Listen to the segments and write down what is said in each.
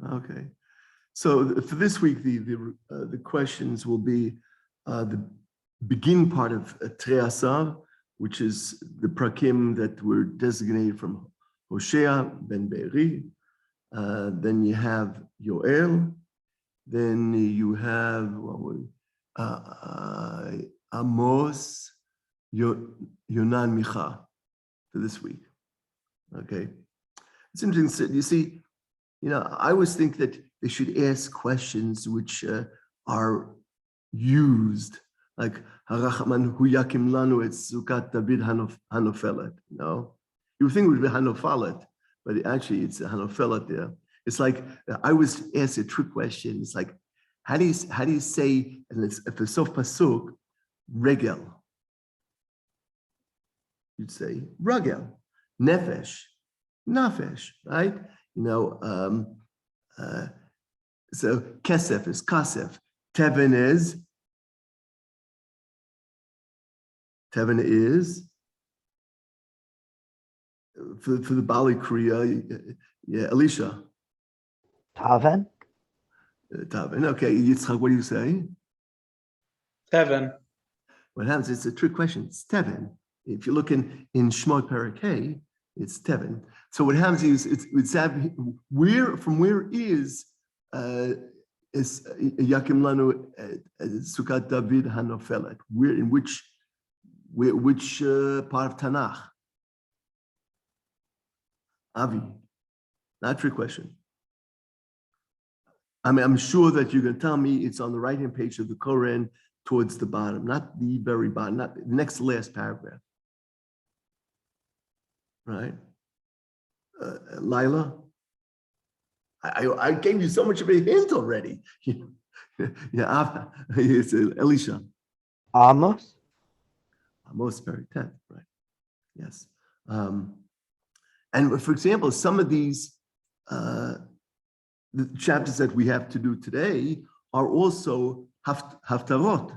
Okay. So for this week, the questions will be the beginning part of Treasar, which is the prakim that were designated from Hosea ben Be'eri. Then you have Yoel. Then you have Amos, Yonan, Micha for this week. Okay. It's interesting. You see, I always think that they should ask questions which are used, like Harachman hu yakim lanu et sukat David hanofelet. You would think it would be hanofalet, but actually it's hanofelet there. It's like I always ask a trick question. It's like, how do you say, and it's at the sof pasuk, regel? You'd say ragel, nefesh, nafesh, right? So kesef is kasef, teven is for the Bali Kriya, Elisha. Taven. Taven. Okay, Yitzchak, what do you say? Teven. What happens? It's a trick question. It's Teven. If you look in Shmot Perek Hey, it's Teven. So what happens is it's from where is Yakim Lanu Sukat David Hanofelet? Where in which part of Tanakh? Avi, not trick question. I'm sure that you're going to tell me it's on the right-hand page of the Koran towards the bottom, not the very bottom, not the next to last paragraph. Right? Lila? I gave you so much of a hint already. Yeah, it's Elisha. Amos. Amos, very 10th, right? Yes. And for example, some of these the chapters that we have to do today are also haftarot.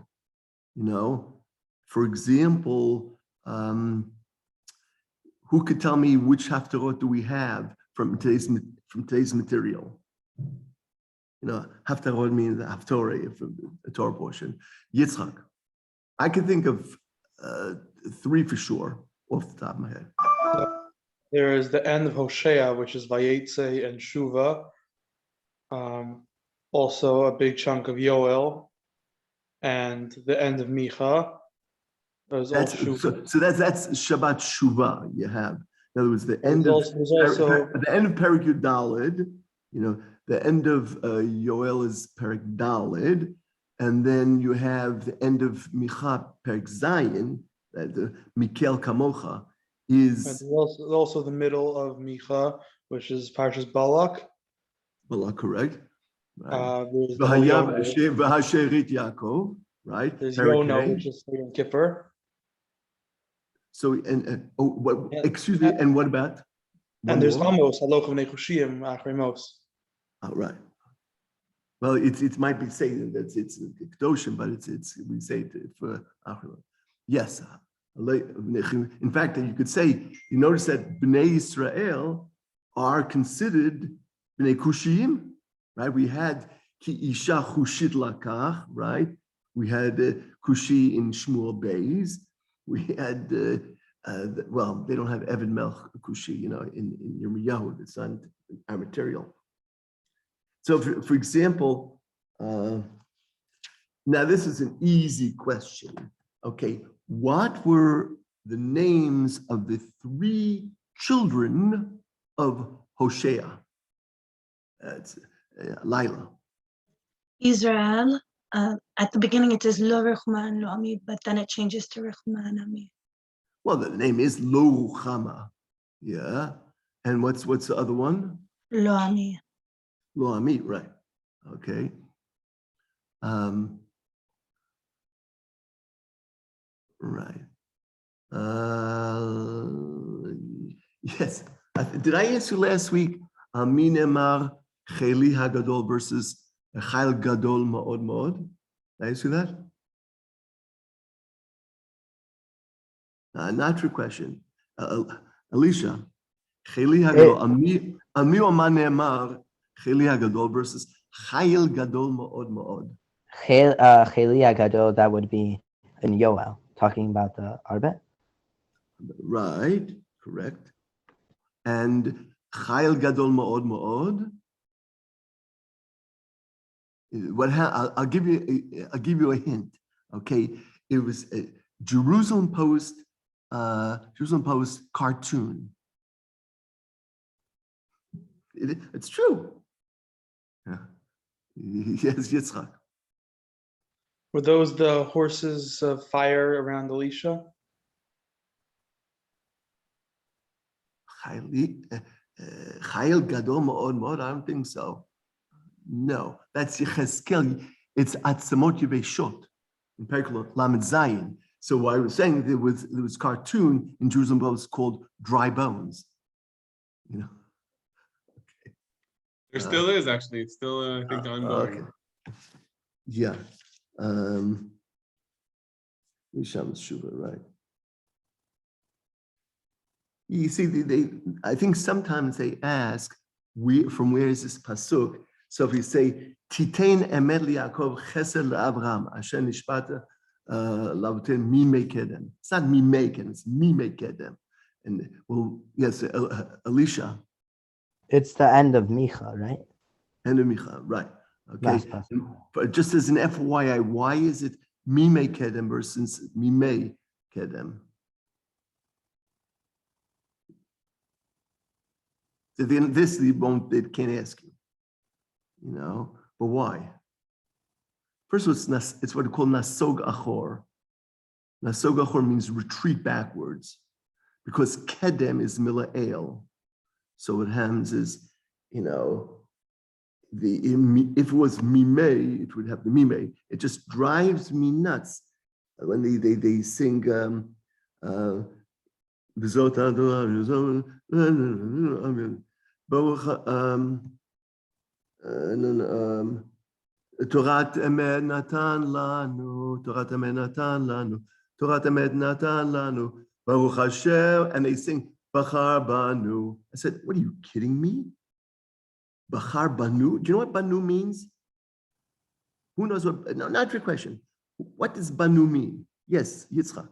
For example, who could tell me which haftarot do we have from today's material? Haftarot means the haftorah from the Torah portion. Yitzchak, I can think of 3 for sure off the top of my head. There is the end of Hosea, which is Vayetze and Shuva. Also a big chunk of Yoel, and the end of Micha. So that's Shabbat Shuvah you have. In other words, the end of Perek Yud Daled, the end of Yoel is Perek Daled, and then you have the end of Micha, Perek Zayin, the Mikel Kamocha is. And also the middle of Micha, which is Parshas Balak. Balak, correct. Right. V'hasherit Yaakov, right? There's Yonah, which is Yom Kippur. So, excuse me, and what about? And there's Amos, Halach of Nechushim, Achrimos. Oh, right. Well, it might be saying that it's Kedoshim, but we say it for Achrimos. Yes. In fact, you could say, you notice that Bnei Yisrael are considered Bnei Kushim, right? We had Ki Isha Chushit Lakach, right? We had Kushi in Shmuel Beis. We had, well, they don't have Evan Melch Kushi, in Yirmiyahu. It's not our material. So, for example, now this is an easy question. Okay, what were the names of the 3 children of Hosea? It's Lila. Israel. At the beginning, it is Lo Rechman Lo Ami, but then it changes to Rechman Ami. Well, the name is Lo Ruchama. Yeah. And what's the other one? Lo Ami. Lo Ami, right. Okay. Right. Yes. Did I answer last week? Minemar Cheli Hagadol versus Chayil Gadol Ma'od Ma'od. Did I answer that? Not your question. Alicia, Cheli Hagadol. Ami Omar Neemar Chili Hagadol versus Chayil Gadol Ma'od Ma'od. Cheli Agadol, that would be in Yoel, talking about the Arbet. Right, correct. And Chayil Gadol Ma'od Ma'od. I'll give you a hint. Okay, it was a Jerusalem Post cartoon. It's true. Yeah. Yes, Yitzchak. Were those the horses of fire around Elisha? Chayil Gadol Ma'od Ma'od. I don't think so. No, that's Yechezkel. It's Atzamot Yeveshot in Perikot Lamed Zayin. So I was saying there was cartoon in Jerusalem Post called Dry Bones. You know. There still is actually. It's still I think ongoing. Okay. Yeah. Misham Shuva, right? You see, I think sometimes they ask, from where is this pasuk? So if you say, Titein emet liYaakov chesed leAvraham, Asher nishbata lavutem mimei kedem. It's not mimei kedem, it's mimei kedem. And well, yes, Elisha. It's the end of Micha, right? End of Micha, right? Okay. Last pasuk. But just as an FYI, why is it mimei kedem versus mimei kedem? So then this they can't ask you, you know. But why? First of all, it's what we call nasog achor. Nasog achor means retreat backwards, because kedem is mila'el. So what happens is, you know, if it was mimei, it would have the mimei. It just drives me nuts when they sing. Torat emet natan lanu, Torat emet natan lanu, Torat emet natan lanu, Baruch Hashem, and they sing Bachar Banu. I said, what are you kidding me? Bachar Banu? Do you know what Banu means? Who knows what? No, not your question. What does Banu mean? Yes, Yitzchak.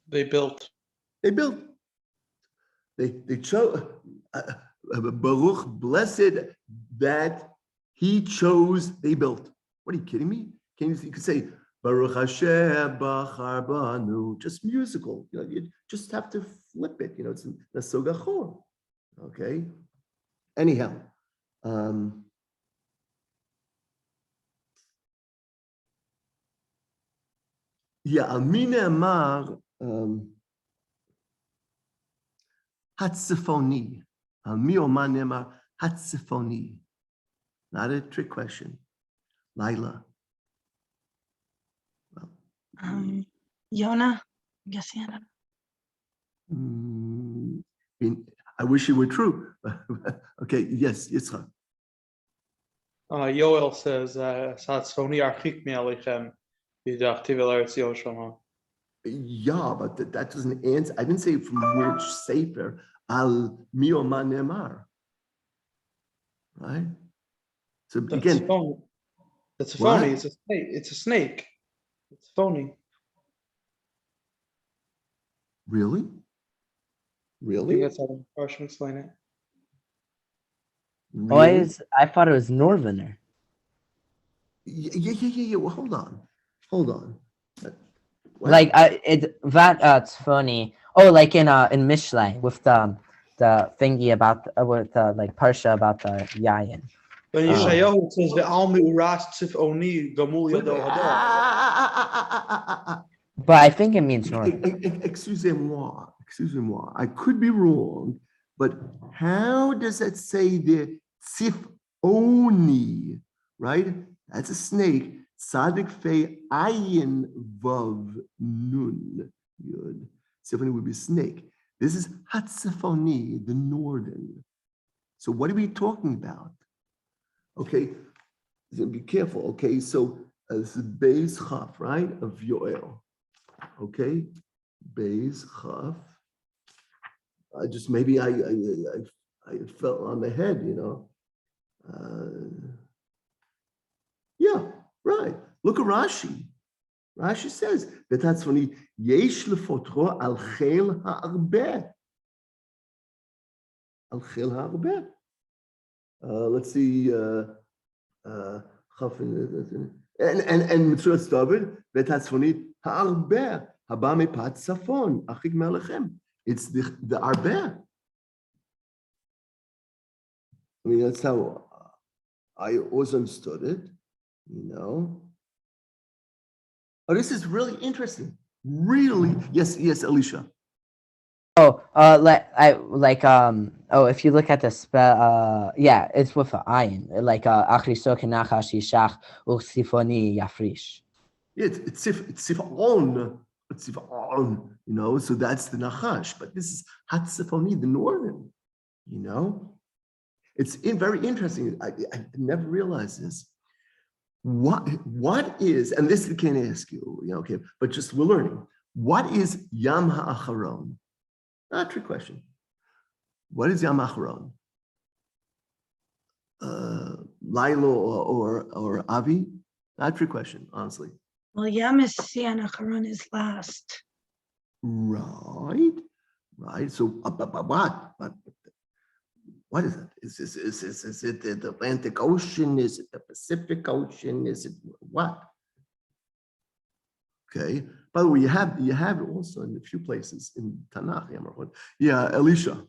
They built. They built. They chose. Baruch, blessed that he chose. They built. What are you kidding me? You could say Baruch Hashem Bachar Banu. Just musical. You know, you just have to flip it. You know, it's Nasog Achor. Okay. Anyhow. Yeah, Almina Amar Hatzifoni. Almi Omar Nemar Hatzifoni. Not a trick question. Laila. Well, Yona. I'm guessing. I wish it were true. Okay, yes, Yitzchak. Yoel says, Satzoni archik mi alechem, yidachtiv el eretz Yoshama. Yeah, but that doesn't answer. I didn't say from which sefer. Al mi omar nemar. Right? So That's again, phony. That's what? phony. It's a snake. It's a snake. It's phony. Really? I think Really? that's how the Parshim explain it. Really? I thought it was Northerner. Yeah. Well, hold on. Wow. Like it's funny. Oh, like in Mishlei with the thingy about with like Parsha about the Yayin. When Yeshayahu it says the Almi Uras Tzif Oni Gamul Yado Hadar. But I think it means northern. Excusez-moi. I could be wrong, but how does that say the Tzif Oni, right? That's a snake. Tzadik Fei Ayin Vav Nun Yud. Symphony would be snake. This is Hatzifoni, the northern. So what are we talking about? Okay, so be careful. Okay, so this is Beis Chaf, right, of Yoel. Okay, Beis Chaf. I just maybe I fell on the head, you know. Yeah, right. Look at Rashi. Rashi says that that's when he yesh lefotro al chel ha'arbe. Al chel ha'arbe. Let's see. And Mitzvot David that that's when he ha'arbe haba mepat safon achik melechem. It's the arbe. I mean, that's how I always understood it, you know. Oh, this is really interesting. Really, yes, Alicia. Oh, if you look at the spell, yeah, it's with an ayin, like achriso kenachash yishach uchsifoni yafrish. Yeah, it's sifon, you know. So that's the nachash, but this is hatzifoni, the northern, you know. It's very interesting. I never realized this. What is, and this I can't ask you, okay, but just we're learning. What is Yam Ha'acharon? Not a trick question. What is Yam Ha'acharon? Lilo or Avi? Not a trick question, honestly. Well, Yam is Sian Acharon is last. Right. So, but what is it? Is it the Atlantic Ocean? Is it the Pacific Ocean? Is it what? Okay. By the way, you have it also in a few places in Tanakh. Yeah, Elisha.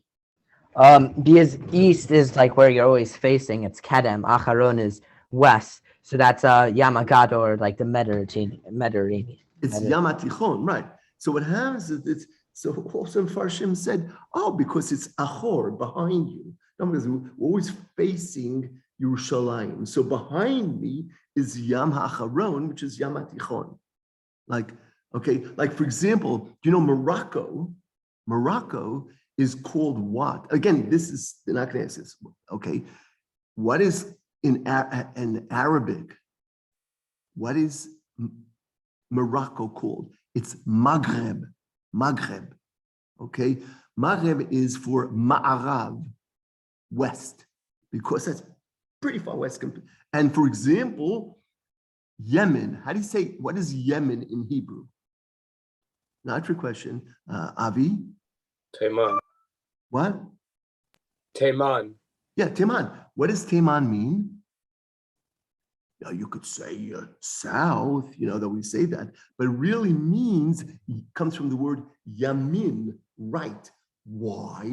Because east is like where you're always facing. It's Kedem. Acharon is west. So that's Yamagad or like the Mediterranean. It's Yam HaTichon, right? So what happens is it's so also Farshim said, oh, because it's Achor behind you. Because we're always facing Yerushalayim. So behind me is Yam HaAcharon, which is Yam HaTichon. Like, okay, like for example, you know, Morocco is called what? Again, this is, they're not going to ask this, okay? What is in Arabic, what is Morocco called? It's Maghreb, okay? Maghreb is for Ma'arav, west, because that's pretty far west. And for example, Yemen, how do you say, what is Yemen in Hebrew? Not a trick question. Avi? Teman. What? Teman. Yeah, Teman. What does Teman mean? Now you could say south, you know, that we say that, but it really means, comes from the word yamin, right. Why?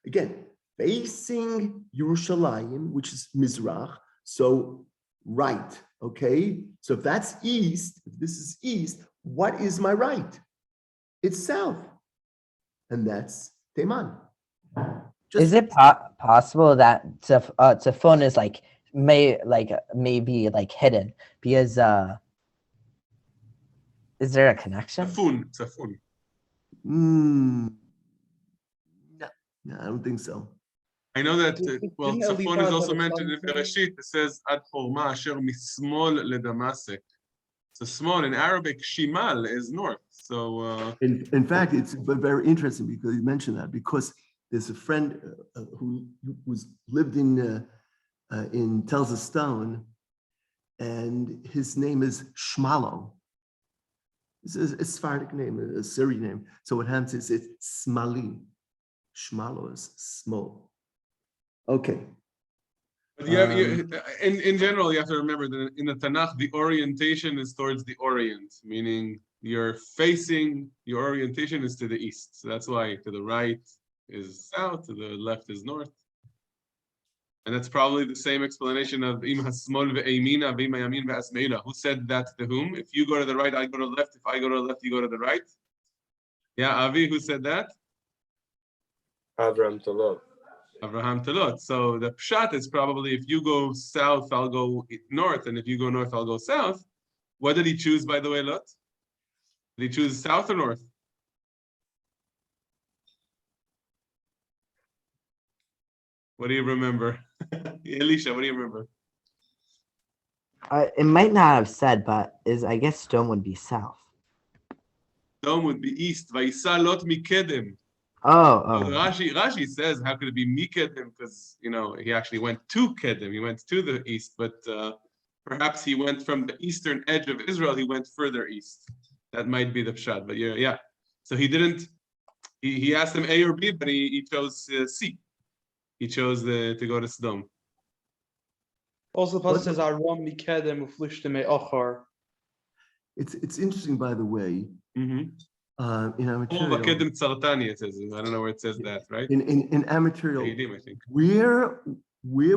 Again, facing Yerushalayim, which is Mizrach, so right, okay? So if that's east, if this is east, what is my right? It's south, and that's Teman. Is it possible that Tzafon is maybe hidden because is there a connection? Safun. No, I don't think so. I know that, Didn't Safon is also Eliphaz have a mentioned in son? Bereshit. It says, Ad Chorma asher mismol ledamasek. So small in Arabic, Shimal is north. So In fact, it's very interesting because you mentioned that, because there's a friend who's lived in Telza Stone, and his name is Shmalo. It's a Sephardic name, a Syrian name. So what happens is it's Smali. Shmalo is small. Okay. but you have, in general, you have to remember that in the Tanakh, the orientation is towards the Orient, meaning you're facing, your orientation is to the east. So that's why to the right is south, to the left is north. And that's probably the same explanation of Im Hasmol ve'emina v'im yamin ve'asmeila. Who said that to whom? If you go to the right, I go to the left. If I go to the left, you go to the right. Yeah, Avi, who said that? Avraham Talot. Avraham Talot. So the pshat is probably if you go south, I'll go north, and if you go north, I'll go south. What did he choose, by the way, Lot? Did he choose south or north? What do you remember? Elisha, what do you remember? It might not have said, but I guess Stone would be south. Dome would be east. Vayisa Lot mikedem. Oh, So Rashi says, how could it be Mikedem? Because, he actually went to Kedem. He went to the east, but perhaps he went from the eastern edge of Israel. He went further east. That might be the pshat. But yeah. So he didn't. He asked him A or B, but he chose C. He chose to go to Sodom. Also, the passage says, "Aram mikedem uflishtem me'achar." It's interesting, by the way. In our material, Kedem Tzartani, it says. I don't know where it says that, right? in our material, I think. where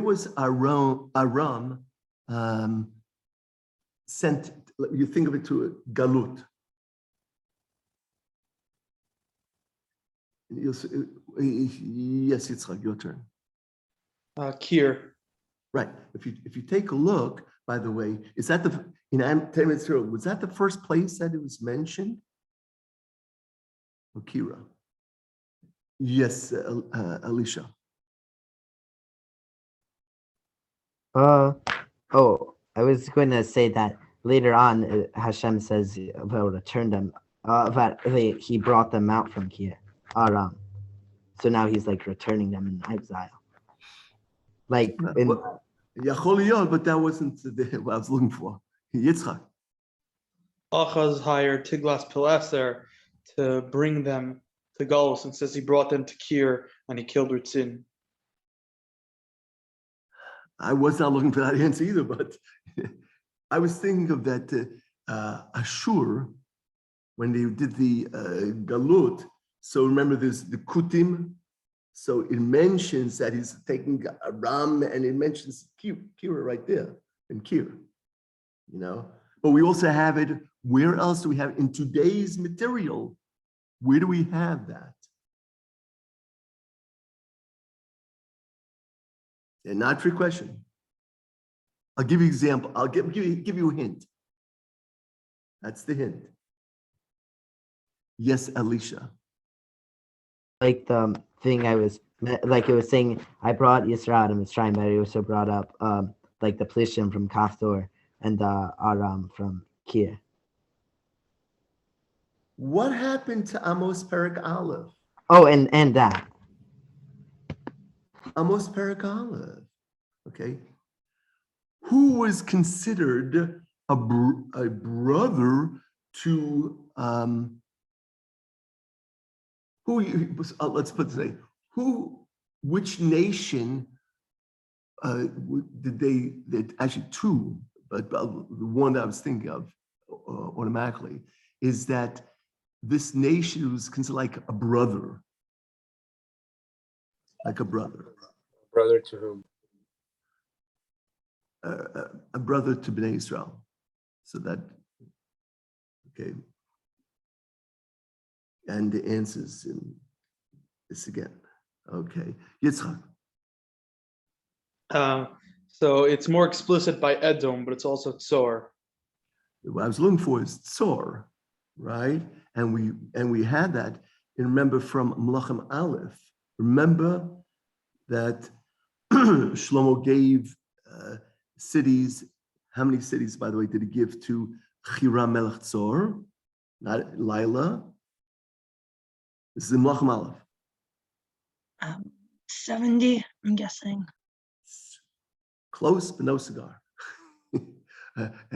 was Aram sent? You think of it to a galut. Yes, Yitzchak, your turn. Kir. Right. If you take a look, by the way, is that was that the first place that it was mentioned? Kira. Yes, Alicia. I was going to say that later on, Hashem says about return them, that he brought them out from Kir, Aram. So now he's like returning them in exile. Like in. But that wasn't what I was looking for. Yitzchak. Achaz hired Tiglath-Pileser to bring them to Galus, and says he brought them to Kir and he killed Ritzin. I was not looking for that answer either, but I was thinking of that Ashur, when they did the Galut. So remember, there's the Kutim. So it mentions that he's taking Aram, and it mentions Kira right there, and Kir, But we also have it, where else do we have in today's material? Where do we have that? And not trick question. I'll give you an example. I'll give you a hint. That's the hint. Yes, Alicia. Like the thing it was saying, I brought Yisrael and Mitzrayim, but it also brought up like the Plishtim from Kaftor and the Aram from Kir. What happened to Amos Perak Aleph? Oh, and that. Amos Perak Aleph. Okay. Who was considered a brother to let's put it this way, which nation actually two, but the one that I was thinking of automatically is that this nation was considered like a brother. Like a brother. Brother to whom? A brother to Bnei Israel. So that, okay. And the answers in this again. Okay. Yitzchak. So it's more explicit by Edom, but it's also Tzor. What I was looking for is Tzor, right? And we had that. And remember from Melachim Aleph, remember that Shlomo gave cities. How many cities, by the way, did he give to Hiram Melech Tzor? Not Lila. This is in Melachim Aleph. 70, I'm guessing. Close, but no cigar.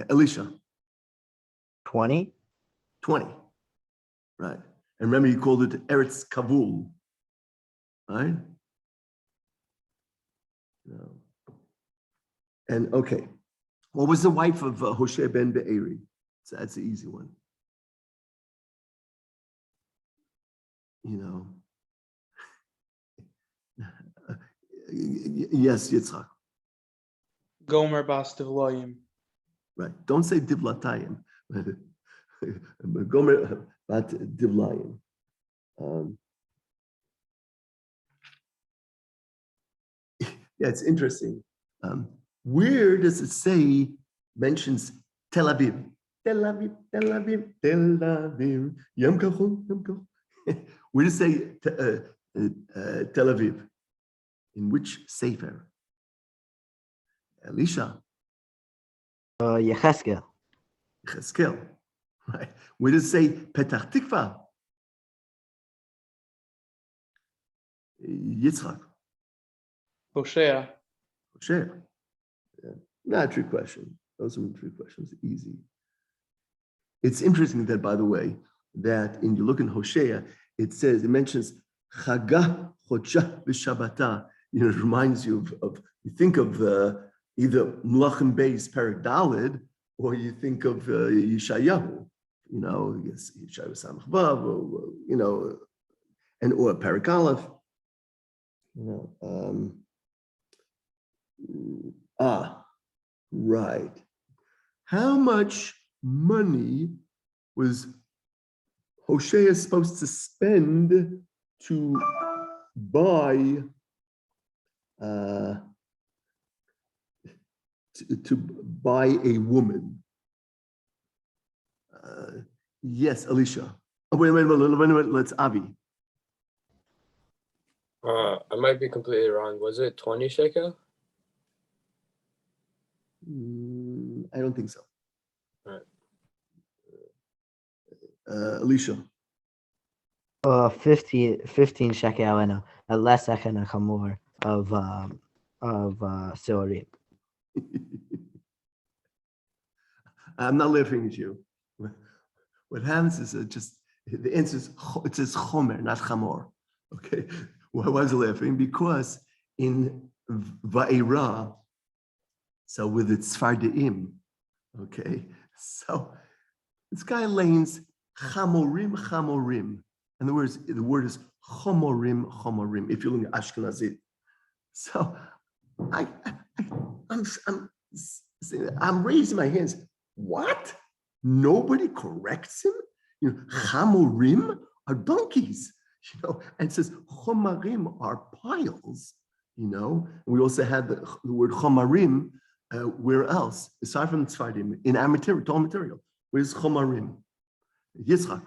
Elisha. 20? 20. Right. And remember, he called it Eretz Kavul. Right? No. And okay. What was the wife of Hoshea ben Be'eri? So that's the easy one. Yes, Yitzchak. Gomer bas Divlayim. Right. Don't say Divlatayim. Gomer bat Divlayim. Yeah, it's interesting. Where does it say, mentions Tel Aviv? Tel Aviv, Tel Aviv, Tel Aviv, Yom Kachon, Yom Kachon. Where does it say Tel Aviv? In which sefer? Elisha. Yecheskel. Yecheskel. Right. Where does it say Petach Tikva? Yitzchak. Hosea. Hosea. Yeah. Not a trick question. Those are three questions. Easy. It's interesting that, by the way, that in you look in Hosea, it mentions Chagah, Chodsha, v'Shabbata. It reminds you of you think of either Melachim Beis Perek Daled, or you think of Yeshayahu. Yes, Yeshayahu Samach Vav, or and or Perek Aleph. Right. How much money was Hosea supposed to spend to buy a woman? Yes, Alicia. Oh, wait a minute. Let's Avi. I might be completely wrong. Was it 20 shekel? I don't think so. All right. Alicia. 15 shekel and a less and a chamor of Seorim. I'm not laughing at you. What happens is the answer is it says chomer, not chamor. Okay. Why was I laughing? Because in Va'era, so with its Tzfardeim, okay, so this guy lanes chamorim. And the word is chomorim, if you look at Ashkenazit. So I'm raising my hands. What? Nobody corrects him? Chamorim are donkeys, and it says chomarim are piles, And we also had the word chomarim, where else? Aside from Tzfardim, in our material, tall material. Where's chomarim? Yitzchak.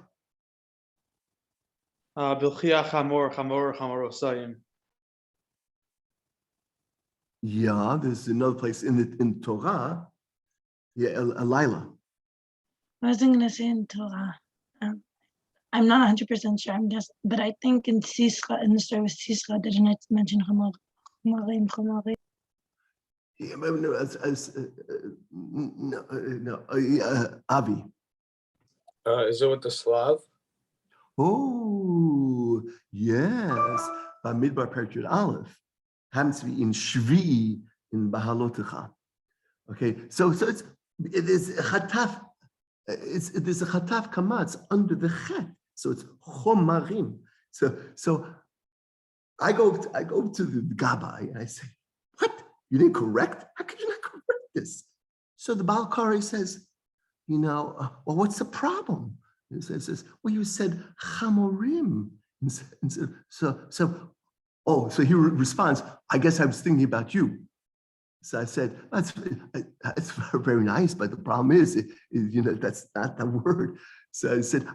Bilchia chamor osayim. Yeah, there's another place in Torah. Yeah, Elila. I wasn't going to say in Torah. I'm not 100% sure. I'm just, but I think in Sisra, in the story with Sisra, didn't it mention Chomarim? Yeah, but no, Avi. Is it with the Slav? Oh, yes. By Midbar Perek Aleph happens to be in Shvi in Bahalotecha. Okay, so there's a chataf. There's a chataf kamatz under the chet, so it's chomarim. So I go to the Gabbai and I say, "What? You didn't correct? How could you not correct this?" So the Baal Kari says, well, what's the problem? He says, well, you said chamorim. So he responds, I guess I was thinking about you. So I said, that's very nice, but the problem is, that's not the word. So I said,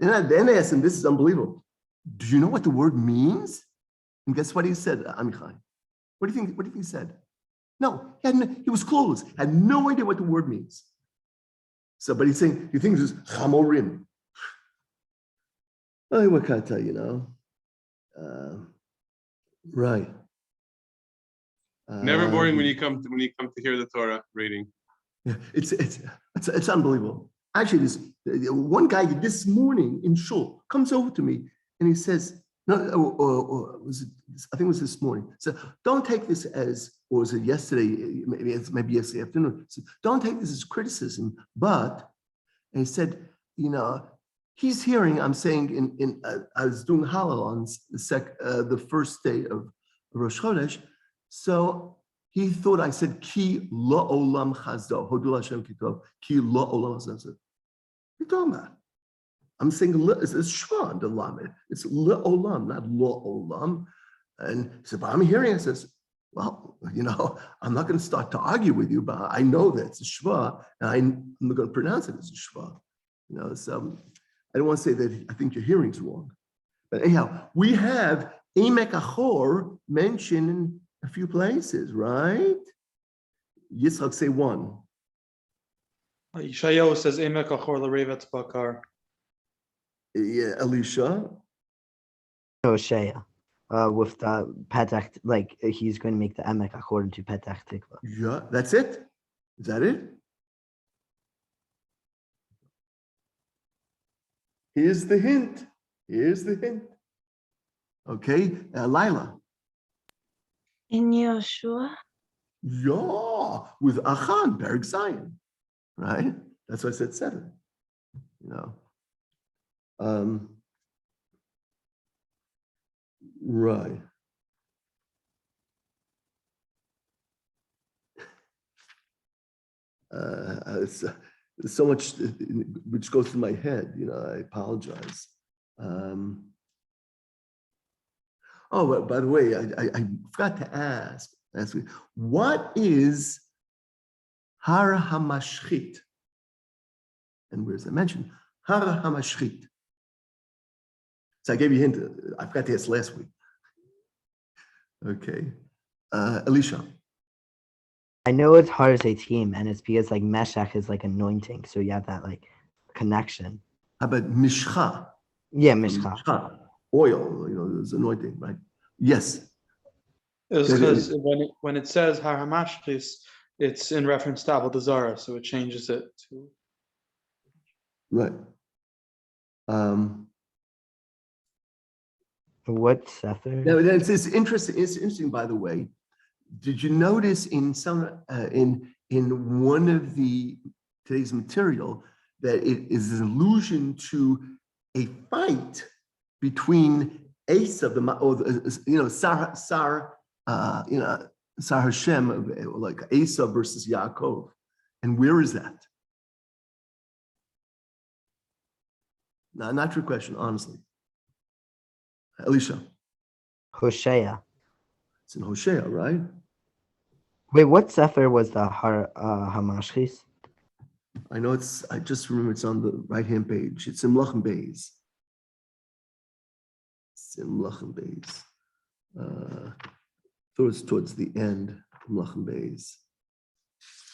and then I asked him, this is unbelievable. Do you know what the word means? And guess what he said, Amichai? What do you think he said? No, he was clueless, had no idea what the word means. So, but he's saying, he thinks it's chamorim. Well, what can I tell you, right. Never boring when you come to hear the Torah reading. Yeah, it's unbelievable. Actually, this one guy this morning in shul comes over to me and he says, or was it? I think it was this morning. So don't take this as, or was it yesterday? Maybe yesterday afternoon. So don't take this as criticism, but and he said, he's hearing. I'm saying I was doing Hallel on the first day of Rosh Chodesh. So he thought I said ki lo olam chazdo hodul Hashem kitov ki lo olam chazdo. What are you talking about? I'm saying it's shva the lamed. It's lo olam, not lo olam. And he said, but I'm hearing. I says, well, I'm not going to start to argue with you, but I know that it's a shva, and I'm not going to pronounce it as a shva. So I don't want to say that I think your hearing's wrong, but anyhow, we have Emek Achor mentioned in a few places, right? Yitzchak, say one. Yeshayahu says Emek Achor l'Revetz Bakar. Yeah, Alicia. Hosea. with the Petach, like he's going to make the emek according to Petach Tikva. Yeah, that's it. Is that it? Here's the hint. Here's the hint. Okay, Lila. In Yoshua, Yeah, with Achan, Berg Zion, right? That's why I said 7. You know. Right. There's so much which goes through my head, you know, I apologize. Oh, but by the way, I forgot to ask, what is Har HaMashchit? And where's I mentioned? Har HaMashchit. So I gave you a hint, I forgot to ask last week. Okay, Elisha. I know it's Har Zaytim, and it's because like Meshach is like anointing, so you have that like connection. How about Mishcha? Yeah, Mishcha. Mishcha, oil, you know, there's anointing, right? Yes. It's because when it says Har HaMashchis, it's in reference to Avodah Zarah, so it changes it to. Right. What Sefer? Now, it's interesting. It's interesting, by the way. Did you notice in some in one of today's material that it is an allusion to a fight between Esav, Sar Hashem, like Esav versus Yaakov, and where is that? No, not your question, honestly. Elisha. Hosea. It's in Hosea, right? Wait, what Sefer was the Har HaMashchis? I know I just remember it's on the right-hand page. It's in Melachim Beis. It's in Melachim Beis. Towards the end, Melachim Beis.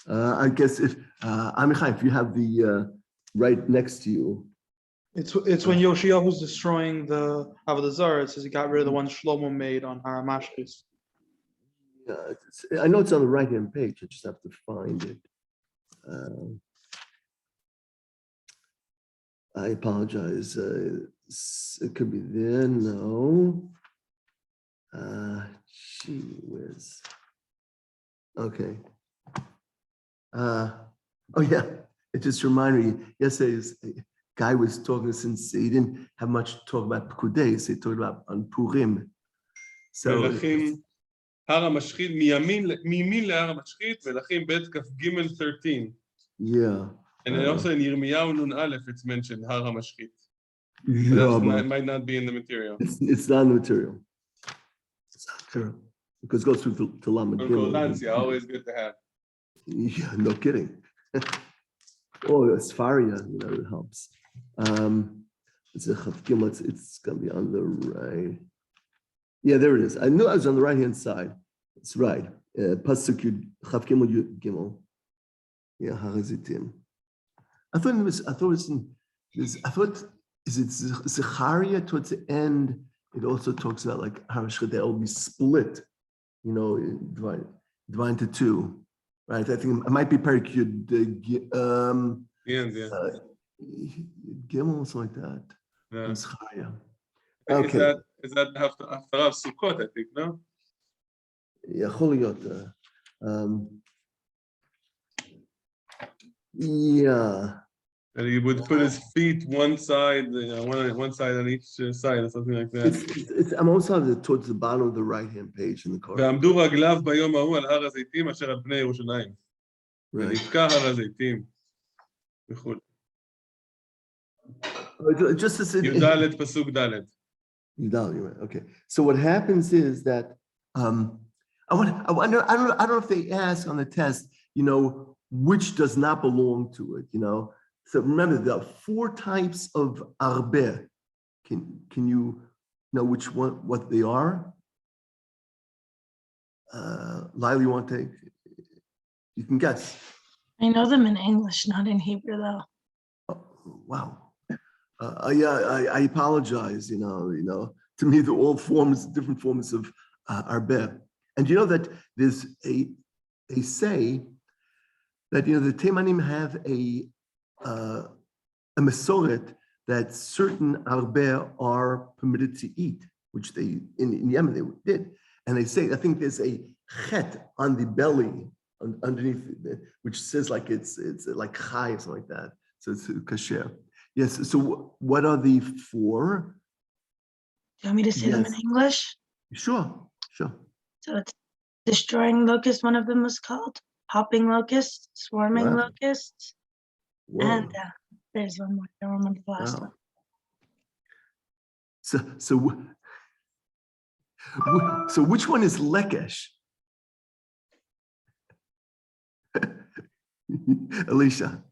I guess if, Amichai, if you have the right next to you. It's when Yoshiyahu's destroying the Avodah Zarah. It says he got rid of the one Shlomo made on Har HaMashchis. I know it's on the right-hand page. I just have to find it. I apologize. It could be there. No. Gee whiz. Okay. Oh yeah. It just reminded me. Yesterday's guy was talking since he didn't have much to talk about Pekudei, so he talked about on Purim. So. הר המשחית, מימין להר המשחית, ולכם בית כ"ג 13. Yeah. And then also in Yirmiyahu Nun Aleph, it's mentioned Har HaMashchit. Yeah, that might not be in the material. It's not in the material. It's not material. Because it goes through to Lamed Gimel. Yeah, always good to have. Yeah, no kidding. Oh, it's Faria, you know, it helps. It's a Chav Gimel, it's going to be on the right. Yeah, there it is. I knew I was on the right-hand side. It's right. Pasuk Yud, Chav Gimel Yud Gimel. Yeah, Har HaZitim. I thought is it Zechariah towards the end? It also talks about like Har HaMashchit, that will be split, you know, divided into 2, right? I think it might be Perek Yud Gimel, something like that. Yeah. Zechariah. Okay. Is that after Sukkot, I think, no? Yeah, Choliot. Yeah. And he would put his feet one side, one side on each side, or something like that. I'm also towards the bottom of the right-hand page in the Quran. ועמדו רגליו ביום ההוא על הר הזיתים אשר על פני ירושלים. ונתקע הר הזיתים. וכו'. Just to say. י"ד פסוק ד'. Right. Okay. So what happens is that I wonder. I don't know if they ask on the test, you know, which does not belong to it, you know. So remember, there are 4 types of arbe. Can you know which one, what they are? Lila, you want to take? You can guess. I know them in English, not in Hebrew, though. Oh, wow. Yeah, I apologize. You know. To me, they're all different forms of arbeh. And you know that there's they say that the Teimanim have a mesoret that certain arbeh are permitted to eat, which they in Yemen they did. And they say, I think there's a chet on the belly underneath it, which says like it's like chai or something like that. So it's kasher. Yes. So what are the four? Do you want me to say them in English? Sure. So it's destroying locust, one of them was called. Hopping locusts, swarming Wow. locusts. Whoa. And there's one more. I don't remember the last one. So which one is lekesh? Alicia.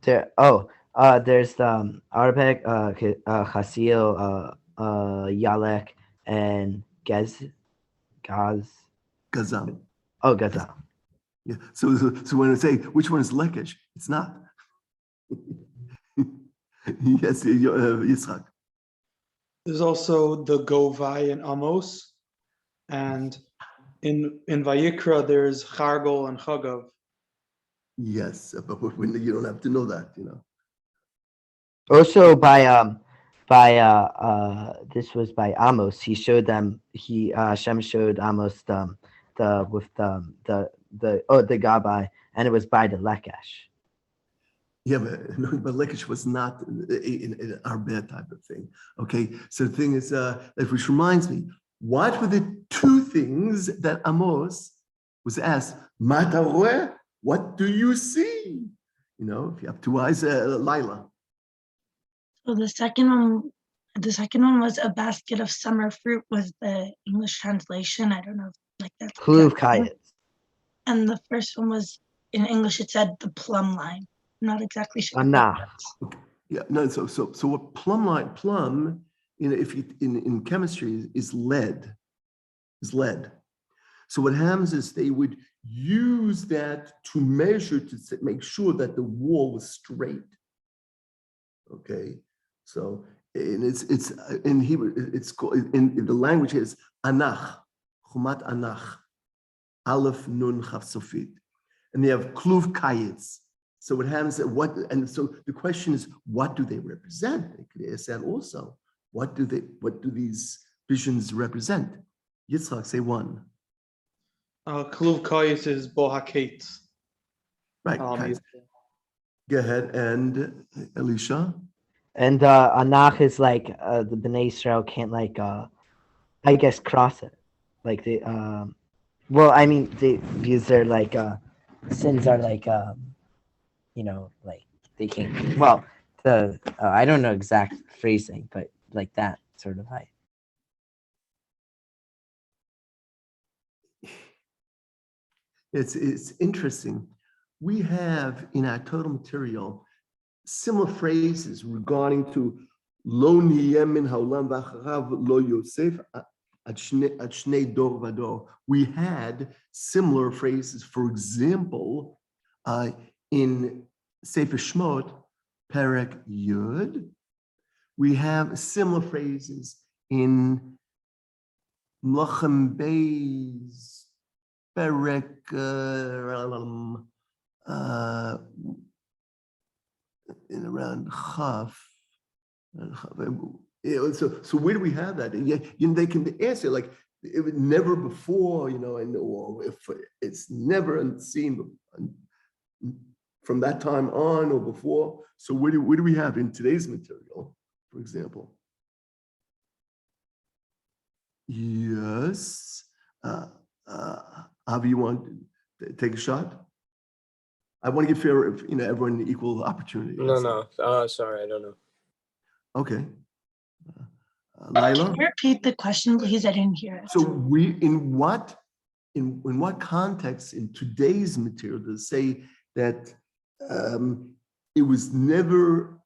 There's Arbek, Chasil, Yalek, and Gazam. Oh, Gazam. Yeah. So when I say which one is lekesh, it's not. Yes, Yitzchak. There's also the Govai and Amos, and in Vayikra there's Chargol and Chagav. Yes, but when you don't have to know that, Also by this was by Amos. He showed them. Hashem showed Amos the Gabai, and it was by the Lekesh. Yeah, but lekesh was not an arbeh type of thing. Okay, so the thing is, which reminds me, what were the two things that Amos was asked? Matareh, what do you see? If you have two eyes, Lila. So the second one was a basket of summer fruit was the English translation. I don't know, like that's. Kluv Kayet. And the first one was in English. It said the plumb line. I'm not exactly sure. Yeah, no. So what plumb, if you in chemistry is lead. So what happens is they would use that to measure to make sure that the wall was straight. Okay, so and it's in Hebrew it's called in the language is anach, chumat anach, aleph nun chaf sofit, and they have kluv kayetz. So what happens and so the question is, what do they represent? They could ask that also. What do these visions represent? Yitzchak, say one. Kluv Kayis is Bohakate. Right. Go ahead, and Elisha. And Anach is like the Bnei Israel can't I guess cross it. Like they because their sins are like they can't. Well, I don't know exact phrasing, but like that sort of height. It's interesting. We have in our total material similar phrases regarding to lo niyeh min haolam v'acharav lo Yosef ad shnei dor vador. We had similar phrases, for example, in Sefer Shmot, Perek Yud. We have similar phrases in Mlachem Beis, Perek in around Chaf. So where do we have that? And yet, they can answer like it was never before, or if it's never seen from that time on or before. So where do we have in today's material, for example? Yes. Avi, you want to take a shot? I want to give everyone equal opportunity. No. Sorry, I don't know. Okay. Lila? Can you repeat the question, please? I didn't hear it. So in what context in today's material does it say that it was never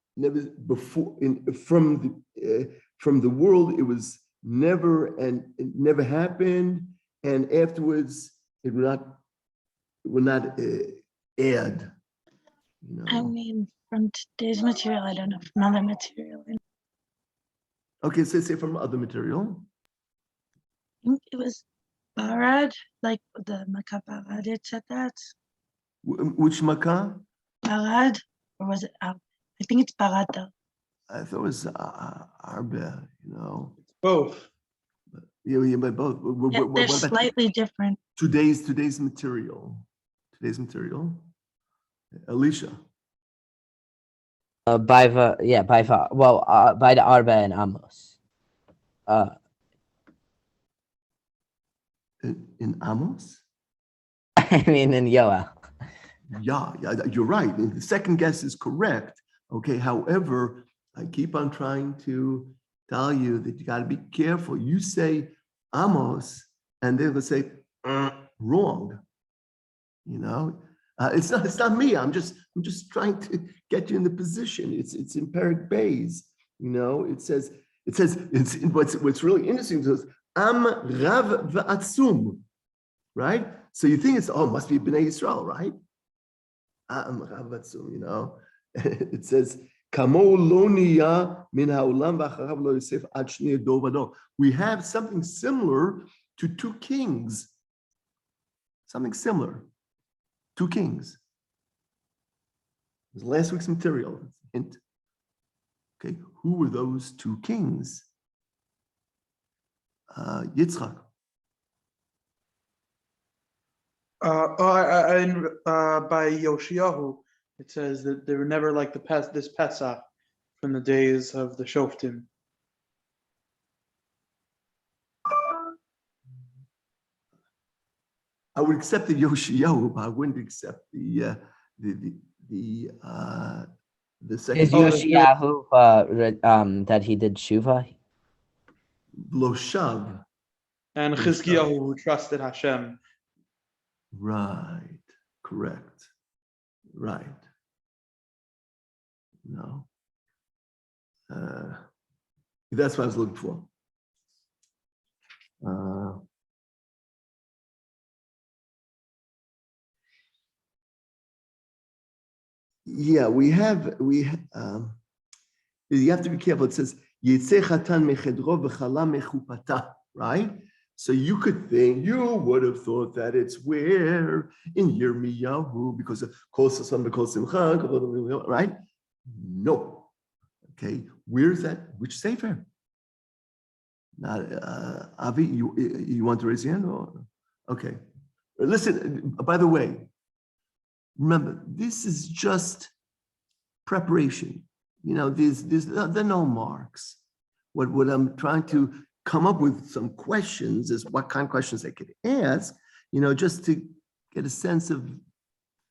before from the world, it was never and it never happened, and afterwards it will not add. I mean, from today's material, I don't know, from other material. Okay, so say from other material. I think it was barad, like the Makkah barad. It said that Which makkah? barad, or was it? I think it's barad though. I thought it was arba, Both. Yeah, but both. Yeah, they're What about slightly different. today's material? Alicia. By the Arba and Amos. In Amos? I mean in Yoel. Yeah, you're right. The second guess is correct. Okay, however, I keep on trying to tell you that you got to be careful. You say Amos, and they're going to say wrong. It's not me. I'm just trying to get you in the position. It's in Perek Beis. It says it's what's really interesting is Am Rav V'Atzum, right? So you think it must be Bnei Yisrael, right? Am Rav V'Atzum, it says Kamo lo niya min ha'olam v'acharav lo yosef ad shnei dor v'dor. We have something similar to two kings. Something similar. Two kings. It was last week's material. Hint. Okay, who were those two kings? Yitzchak. By Yoshiyahu, it says that they were never like this Pesach from the days of the Shoftim. I would accept the Yoshiyahu, but I wouldn't accept the second. Is Yoshiyahu that he did Shuva? Loshav. And Chizkiyahu, who trusted Hashem. Right, correct. Right. No. That's what I was looking for. Yeah, you have to be careful. It says Yitzei Chatan mechedro v'chala mechupata, right? So you would have thought that it's where in Yirmiyahu, because of Kol Sasam B'Kol Simcha, right? No. Okay, where's that? Which sefer? Not Avi. You want to raise your hand? Or? Okay. Listen. By the way, remember this is just preparation. There are no marks. What I'm trying to come up with some questions is what kind of questions I could ask, just to get a sense of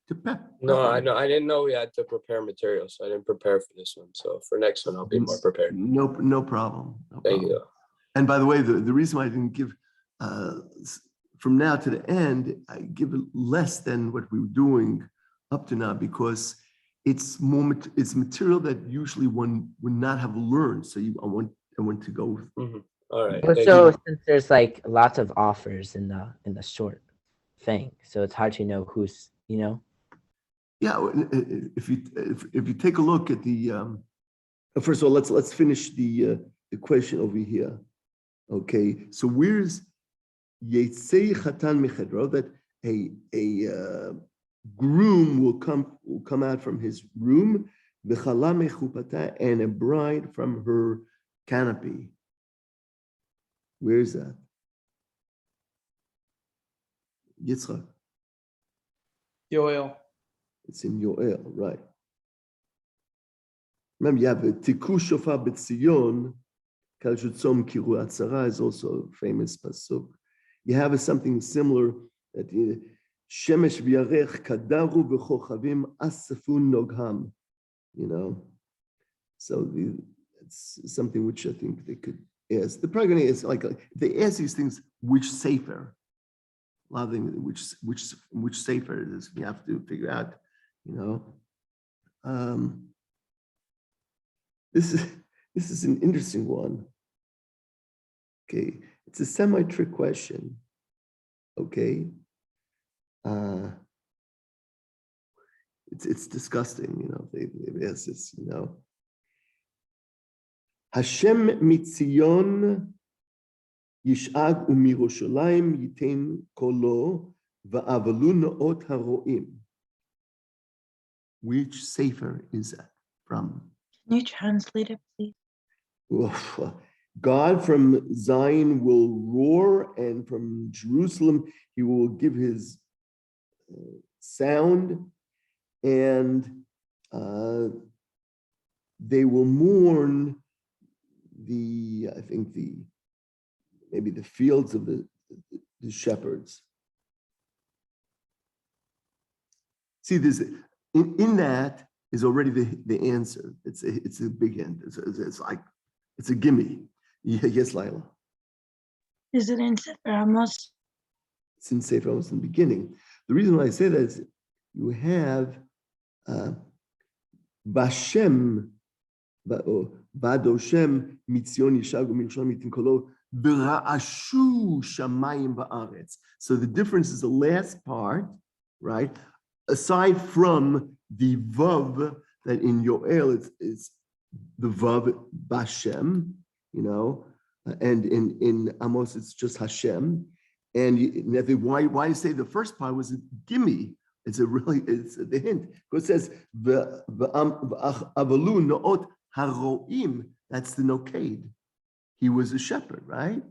to prep. No, I know. I didn't know we had to prepare materials, so I didn't prepare for this one. So for next one, I'll be more prepared. No problem. Thank you. And by the way, the reason why I didn't give from now to the end, I give it less than what we were doing up to now, because it's material that usually one would not have learned. So I want to go. Mm-hmm. All right. So since there's like lots of offers in the short thing, so it's hard to know who's. Yeah, if you take a look at the first of all, let's finish the question over here. Okay, so where's Yetzei Chatan Mechedro, that a groom will come out from his room, B'chala mechupata, and a bride from her canopy. Where's that? Yitzchak. Yoel. It's in Yoel, right? Remember, you have a Tiku Shofar B'Tzion, Kal Shutzom Kiru Atzara is also a famous pasuk. You have something similar that Shemesh v'Yarech Kadaru v'Chochavim Asafun Nogham. So it's something which I think they could ask. They're probably going to ask, like, if they ask these things, which sefer? A lot of things, which sefer it is, you have to figure out. This is an interesting one. Okay, it's a semi-trick question. Okay, it's disgusting. They've asked this. Hashem mitzion yish'ag umiroshalayim yitain kolo va'avalu na'ot haroim. Which sefer is that from? Can you translate it, please? Oof. God from Zion will roar, and from Jerusalem he will give his sound, and they will mourn maybe the fields of the shepherds. See, there's in that is already the answer. It's a big hint. It's a gimme. Yes, Laila. Is it in Sefer Amos? It's in Sefer Amos in the beginning. The reason why I say that is you have Bashem, Vadoshem, Mitzion Yishag U'Mirsham Yitin Kolo, V'ra'ashu Shamayim Va'aretz. So the difference is the last part, right? Aside from the Vav that in Yoel it's the Vav Bashem, and in Amos it's just Hashem. And why you say the first part was a gimme? It's the hint. Because it says Avalu Noot Haroim. That's the Noked. He was a shepherd, right?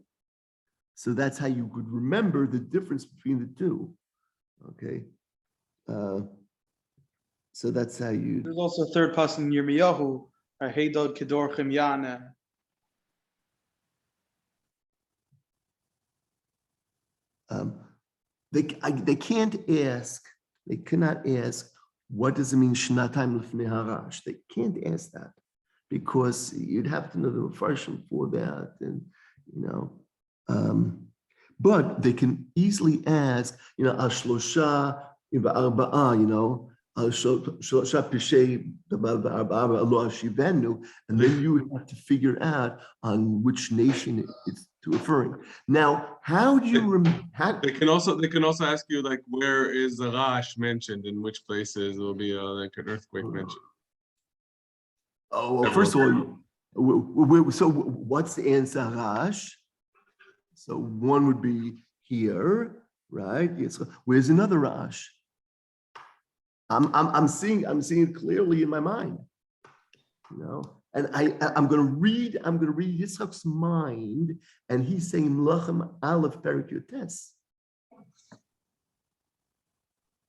So that's how you could remember the difference between the two. Okay. So that's how you. There's also a third pasuk in Yirmiyahu, Heidod Kedorchem Yana. They cannot ask, what does it mean, Shnataim Lefnei Harash? They can't ask that, because you'd have to know the Mefarshim for that, and but they can easily ask, Al Shlosha V'Arba'a, Al Shlosha Pishei V'Arba'a Lo Ashivenu, and then you would have to figure out on which nation it's referring. Now, how do you remember? They can also ask you, like, where is the Rash mentioned, in which places will be like an earthquake mentioned. Oh, well, first of all, so what's the answer, Rash? So one would be here, right? Yes. Where's another Rash? I'm seeing it clearly in my mind, And I'm going to read Yitzchak's mind, and he's saying Lachem Aleph Perik Yotes,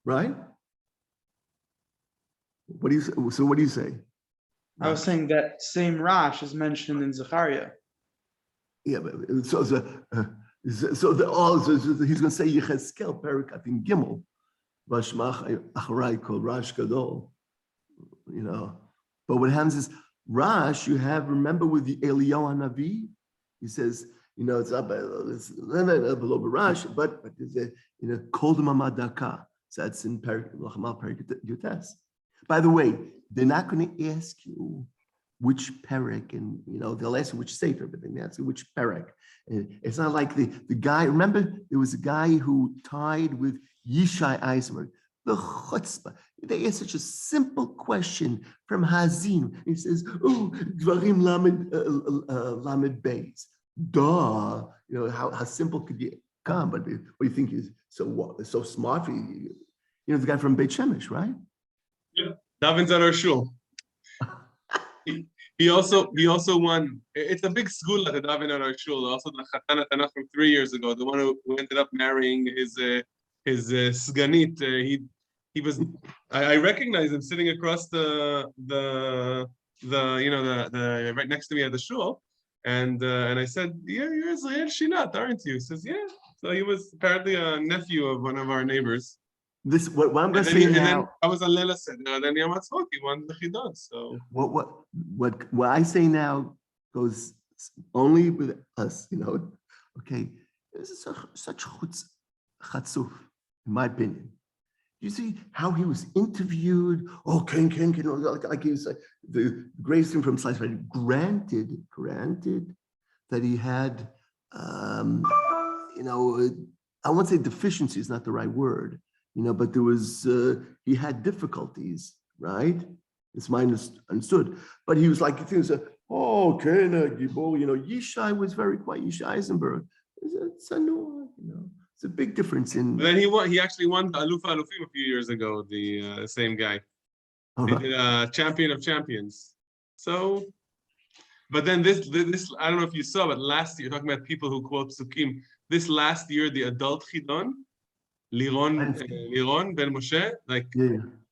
right? What do you say? I was saying that same Rash is mentioned in Zechariah. Yeah, but so he's going to say Yechezkel Perik, I think Gimel, Vashmach Acharai Kol Rash Gadol, But what happens is, Rash, you have, remember with the Eliyahu Hanavi, he says, it's up below Rash, but there's a Kol Mamadaka. So that's in Lachamal Perik Yotes. By the way, they're not going to ask you which Perik, and they'll ask you which Sefer, but they ask you which Perik. And it's not like the guy. Remember, there was a guy who tied with Yishai Eisenberg. The chutzpah. They asked such a simple question from Hazin. He says, "Oh, Dvarim Lamed Beis." Duh. How simple could you come? But what do you think is so smart for you? The guy from Beit Shemesh, right? Yeah, Davin's at our shul. He also won. It's a big school at the Davin at our shul. Also, the Chatan Tanakh from 3 years ago, the one who ended up marrying his Sganit. He was. I recognize him sitting across the right next to me at the shul, and I said, "Yeah, you're Israel Shinat, aren't you?" He says, "Yeah." So he was apparently a nephew of one of our neighbors. What I'm going to say now. And then I was on Lela said, then Yom Ha'atzmaut, he won the Chidot. So what I say now goes only with us. Okay, this is such chatzuf, in my opinion. You see how he was interviewed? Oh, Ken, like he was the greatest thing from slice right. Granted that he had, I won't say deficiency is not the right word, but there was, he had difficulties, right? It's mine understood. But he was like, oh, Kena, Gibor, Yishai was very quiet. Yishai Eisenberg. It's a big difference in. But then he actually won the Aluf Alufim a few years ago, the same guy. He did a champion of champions. So, but then this, I don't know if you saw, but last year, talking about people who quote Psukim, this last year, the adult Chidon, Liron Ben Moshe, like,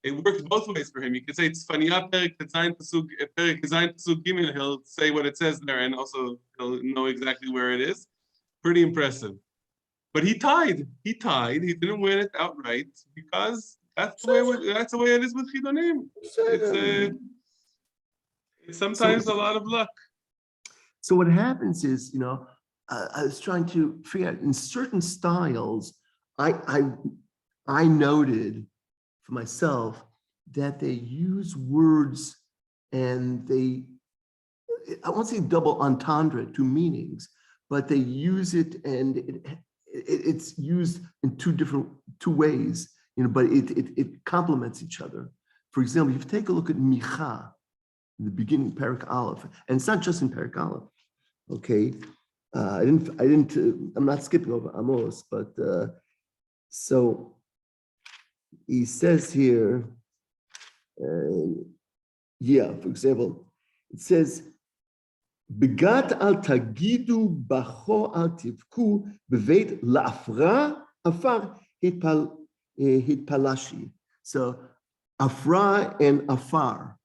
it worked both ways for him. You could say it's Fania Perik Zayin Pasuk Gimel, he'll say what it says there, and also he'll know exactly where it is. Pretty impressive. But he tied. He didn't win it outright because that's the way it is with Chidonim. It's sometimes a lot of luck. So what happens is, I was trying to figure out in certain styles, I noted for myself that they use words and I won't say double entendre, two meanings, but they use it and it's used in two ways, but it complements each other. For example, if you take a look at Micha, in the beginning, Perik Aleph, and it's not just in Perik Aleph, okay? I'm not skipping over Amos, but so he says here, for example, it says, Begat al tagidu bacho al tivku beveit la'afra afar hitpalashi. So afra and afar,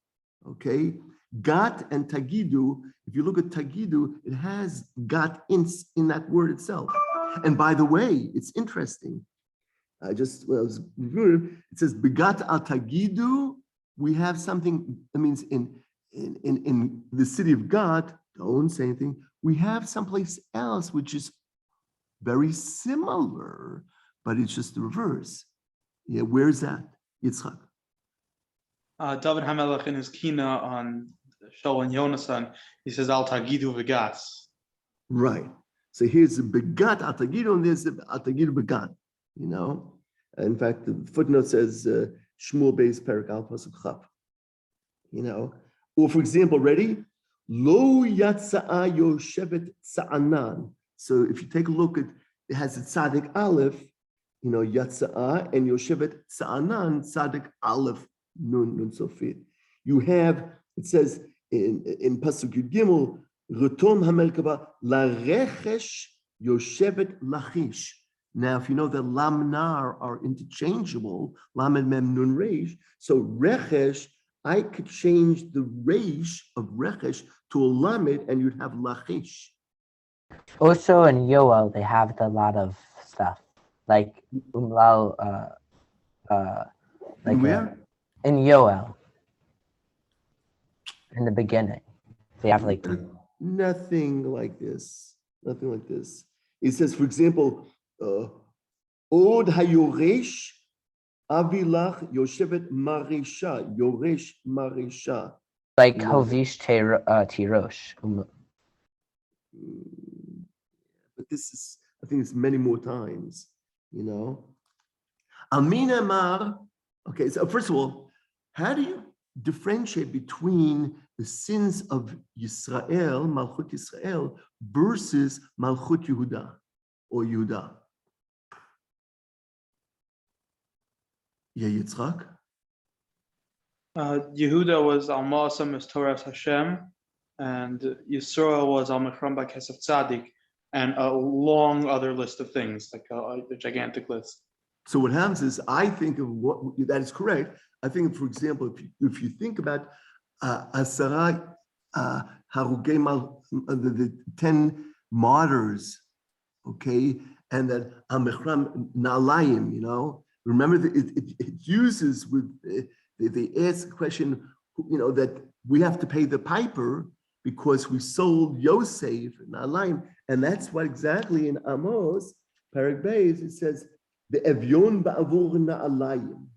okay? Gat and tagidu, if you look at tagidu, it has gat in that word itself. And by the way, it's interesting. It says begat al tagidu, we have something, that means in the city of God, don't say anything. We have someplace else which is very similar, but it's just the reverse. Yeah, where's that? Yitzchak. David Hamelech in his kina on Shaul and Yonasan, he says Al Tagidu Vegas. Right. So here's the begat Al Tagidu, and there's the Al Tagidu begat. In fact, the footnote says Shmuel Beis Perik Al Pasuk Chav. Or for example, ready? Lo yatsa'a yoshevet tza'anan. So if you take a look at, it has a tzaddik aleph, yatsa'a, and yoshevet tza'anan, tzaddik aleph, nun sofit. You have, it says in Pasuk Yud Gimel, Retom hamerkava larechesh yoshevet lachish. Now, if you know that lam nar are interchangeable, lam and mem nun reish, so rechesh, I could change the reish of rechesh to a lamed, and you'd have lachish. Also in Yoel, they have a lot of stuff like umlal. Like where? In Yoel, in the beginning, they have like nothing like this. Nothing like this. It says, for example, od hayoresh. Avilach Yoshevet Marisha, Yoresh Marisha. Like Hovish Tirosh. But this is, I think it's many more times, Amina Mar, okay, so first of all, how do you differentiate between the sins of Yisrael, Malchut Yisrael, versus Malchut Yehuda or Yehuda? Yeah, Yitzchak. Yehuda was Al Ma'asam as Torah Hashem, and Yisrael was Al Mechram by Kesef Tzadik, and a long other list of things, like a gigantic list. So what happens is, I think of what that is correct. I think, for example, if you think about Asara Harugei Mal, the 10 martyrs, okay, and that Al Mechram Nalayim, remember that it uses with, they ask the question, that we have to pay the piper because we sold Yosef and Alayim. And that's what exactly in Amos, Perek Beis, it says, the Evyon ba'avur na'alayim.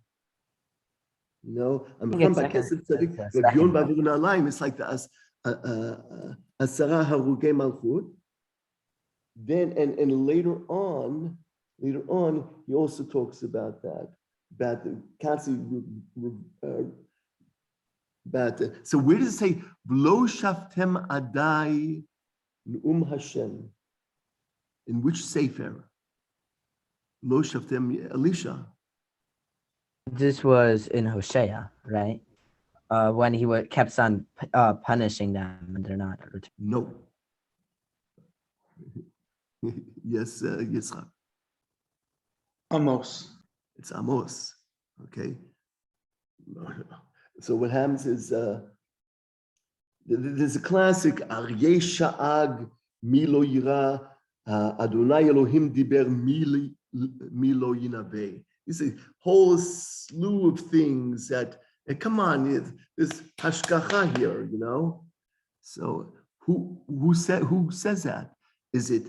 The Evyon ba'avur na'alayim, it's like the Asara Harugei Malchut. Then, and later on, he also talks about that, about the constantly But so where does it say V'lo shaftem adai ne'um Hashem? In which sefer? Lo shaftem Elisha. This was in Hosea, right? When he kept on punishing them and they're not. No. Yes, Yitzchak. Amos. It's Amos. Okay. So what happens is there's a classic Aryeh Sha'ag Milo Yira Adonai Elohim Diber Milo Yinaveh. It's a whole slew of things that come on, there's hashgacha here, you know. So who says that? Is it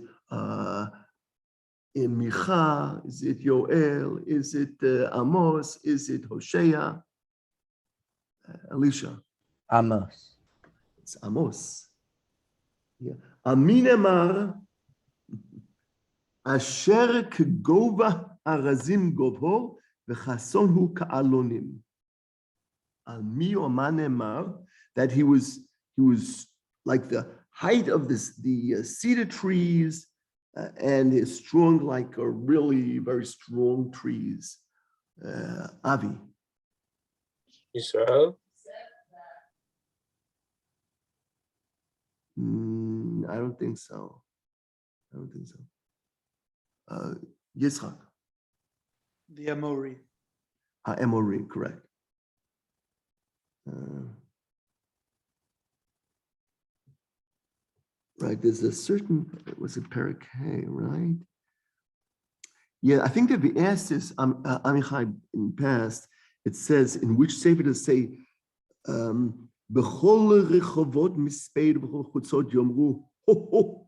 in Micha? Is it Yoel? Is it Amos? Is it Hosea? Elisha. Amos. It's Amos. Yeah. Aminemar Asher kegova arazim govho v'chason hu ka'alonim. Ami Omanemar, that he was like the height of the cedar trees and is strong like a really very strong trees. Avi. Israel. I don't think so. Yitzchak. The Amori. Emory, correct. Right, there's a certain, was it Parakeh, right? Yeah, I think that we asked this, Amichai, in the past, it says, in which sefer to say, B'chol rechovot misped b'chol chutzot yomru, ho ho,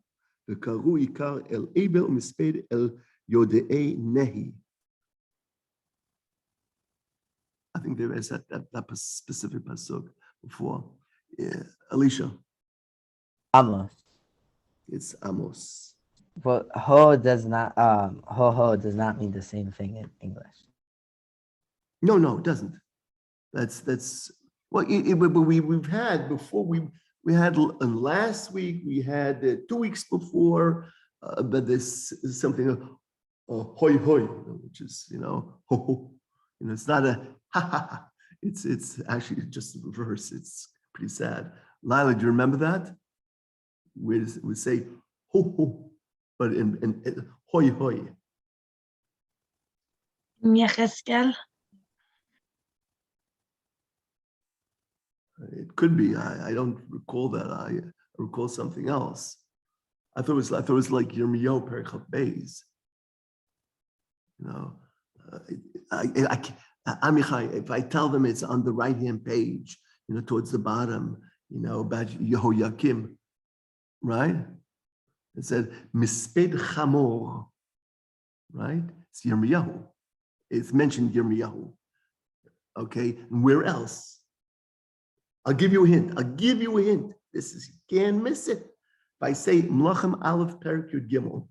v'karu ikar el eber misped el yodei nehi. I think there is that specific pasuk before. Yeah. Elisha. Amos. It's Amos. But ho does not does not mean the same thing in English. No, it doesn't. That's well. But we've had before. We had last week. We had 2 weeks before. But this is something hoi hoi, which is ho ho. It's not a ha ha ha. It's actually just the reverse. It's pretty sad. Lila, do you remember that? We say ho ho, but in hoi hoi. Yecheskel. It could be. I don't recall that. I recall something else. I thought it was like Yirmiyahu Perichot Beis. Amichai, if I tell them it's on the right-hand page, towards the bottom, about Yehoyakim, right? It said Misped Chamor, right? It's Yirmiyahu. It's mentioned Yirmiyahu. Okay, and where else? I'll give you a hint. This is, you can't miss it. If I say Mlachim Aleph Perek Yud Gimel,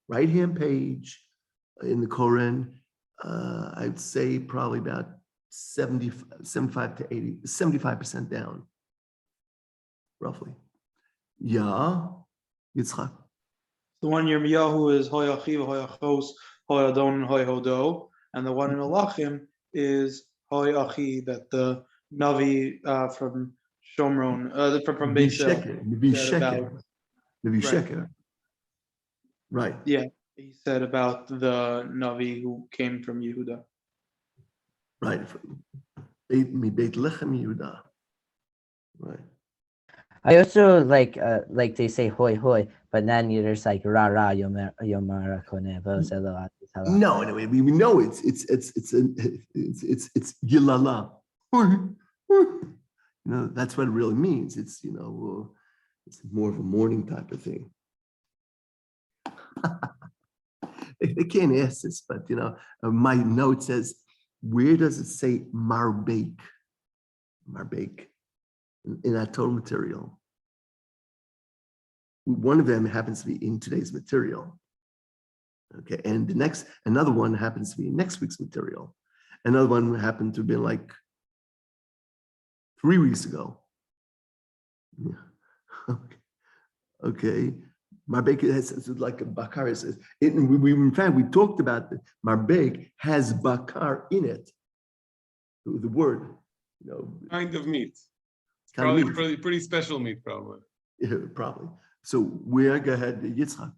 right-hand page in the Koran, I'd say probably about 75 to 80, 75% down, roughly. Yeah, Yitzchak. The one Yirmiyahu is Hoyachiv, Hoyachos, Hoyadon, Hoyhodo, and the one in Elachim is Hoyachi, that the Navi from Shomron, from Beis Sheker. Navi Sheker. Right. Yeah, he said about the Navi who came from Yehuda. Right. Beit Lechem Yehuda. Right. I also like they say hoi hoi, but then there's like ra ra yomara kone v'oselo. No, anyway, we know it's yilala. That's what it really means. It's it's more of a morning type of thing. They can't ask this, but my note says, where does it say marbeik? Marbeik in our Torah material. One of them happens to be in today's material. Okay, and another one happens to be in next week's material. Another one happened to be like 3 weeks ago. Yeah. Okay. Marbek has like a bakar. In fact, we talked about that. Marbek has bakar in it. The word, Kind of meat. Kind of Probably meat. pretty special meat, probably. Yeah, probably. So where go ahead, Yitzchak?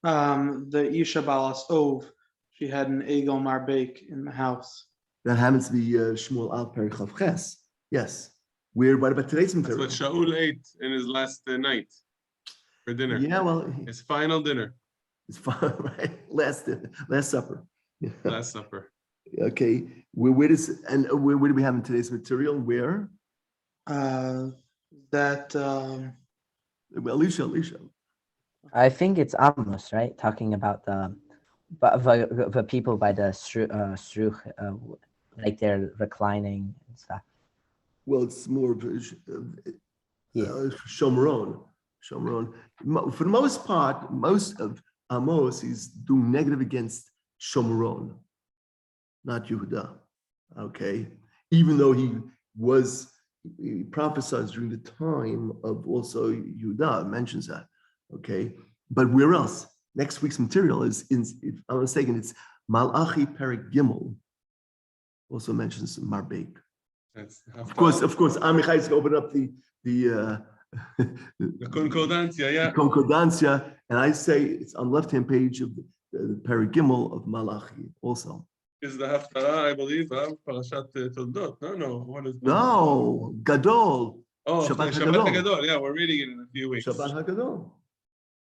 The Isha Balas Ov, she had an Egel Marbek in the house. That happens to be Shmuel Al Perichav Ches. Yes. Where? What about today's That's material? what Shaul ate in his last night for dinner. Yeah, well, His final dinner. it's fine, right? Last supper. Yeah. Last supper. Okay. Where do we have in today's material? Where? Alicia. I think it's Amos, right? Talking about the people by the shruch, like they're reclining and stuff. Well, it's more of Shomron. For the most part, most of Amos is doing negative against Shomron, not Yehuda. Okay, even though he prophesied during the time of also Yehuda, mentions that. Okay, but where else? Next week's material is, if I'm not mistaken, it's Malachi Perek Gimel. Also mentions Marbek. Of course, Amichai is going to open up the Concordancia, yeah. Concordancia, and I say it's on the left-hand page of the Perek Gimel of Malachi also. Is the Haftarah, I believe, Parashat Toldot? No, what is that? No, Gadol. Oh, Shabbat Shabbat HaGadol. HaGadol. Yeah, we're reading it in a few weeks. Shabbat HaGadol.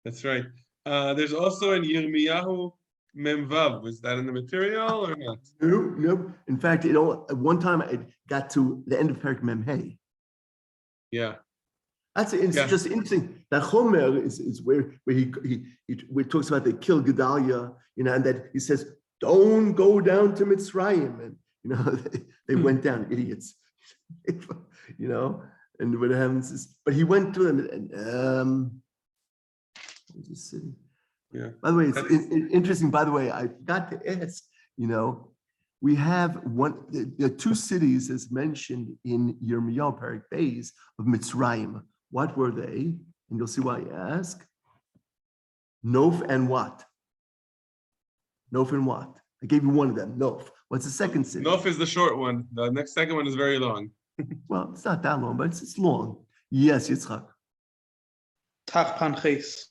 That's right. There's also in Yirmiyahu Memvav. Was that in the material or not? No. In fact, at one time I got to the end of Perek Memhei. Yeah. It's just interesting. That Chomer is where he talks about they kill Gedalia, and that he says, don't go down to Mitzrayim. And, they went down, idiots. And what happens is, but he went to them and, where's the city? Yeah. By the way, it's interesting. By the way, I forgot to ask, we have there are 2 cities as mentioned in Yirmiyahu Perek Beis of Mitzrayim. What were they? And you'll see why you ask. Nof and what? Nof and what? I gave you one of them, Nof. What's the second city? Nof is the short one. The second one is very long. Well, it's not that long, but it's long. Yes, Yitzchak. Tachpanches.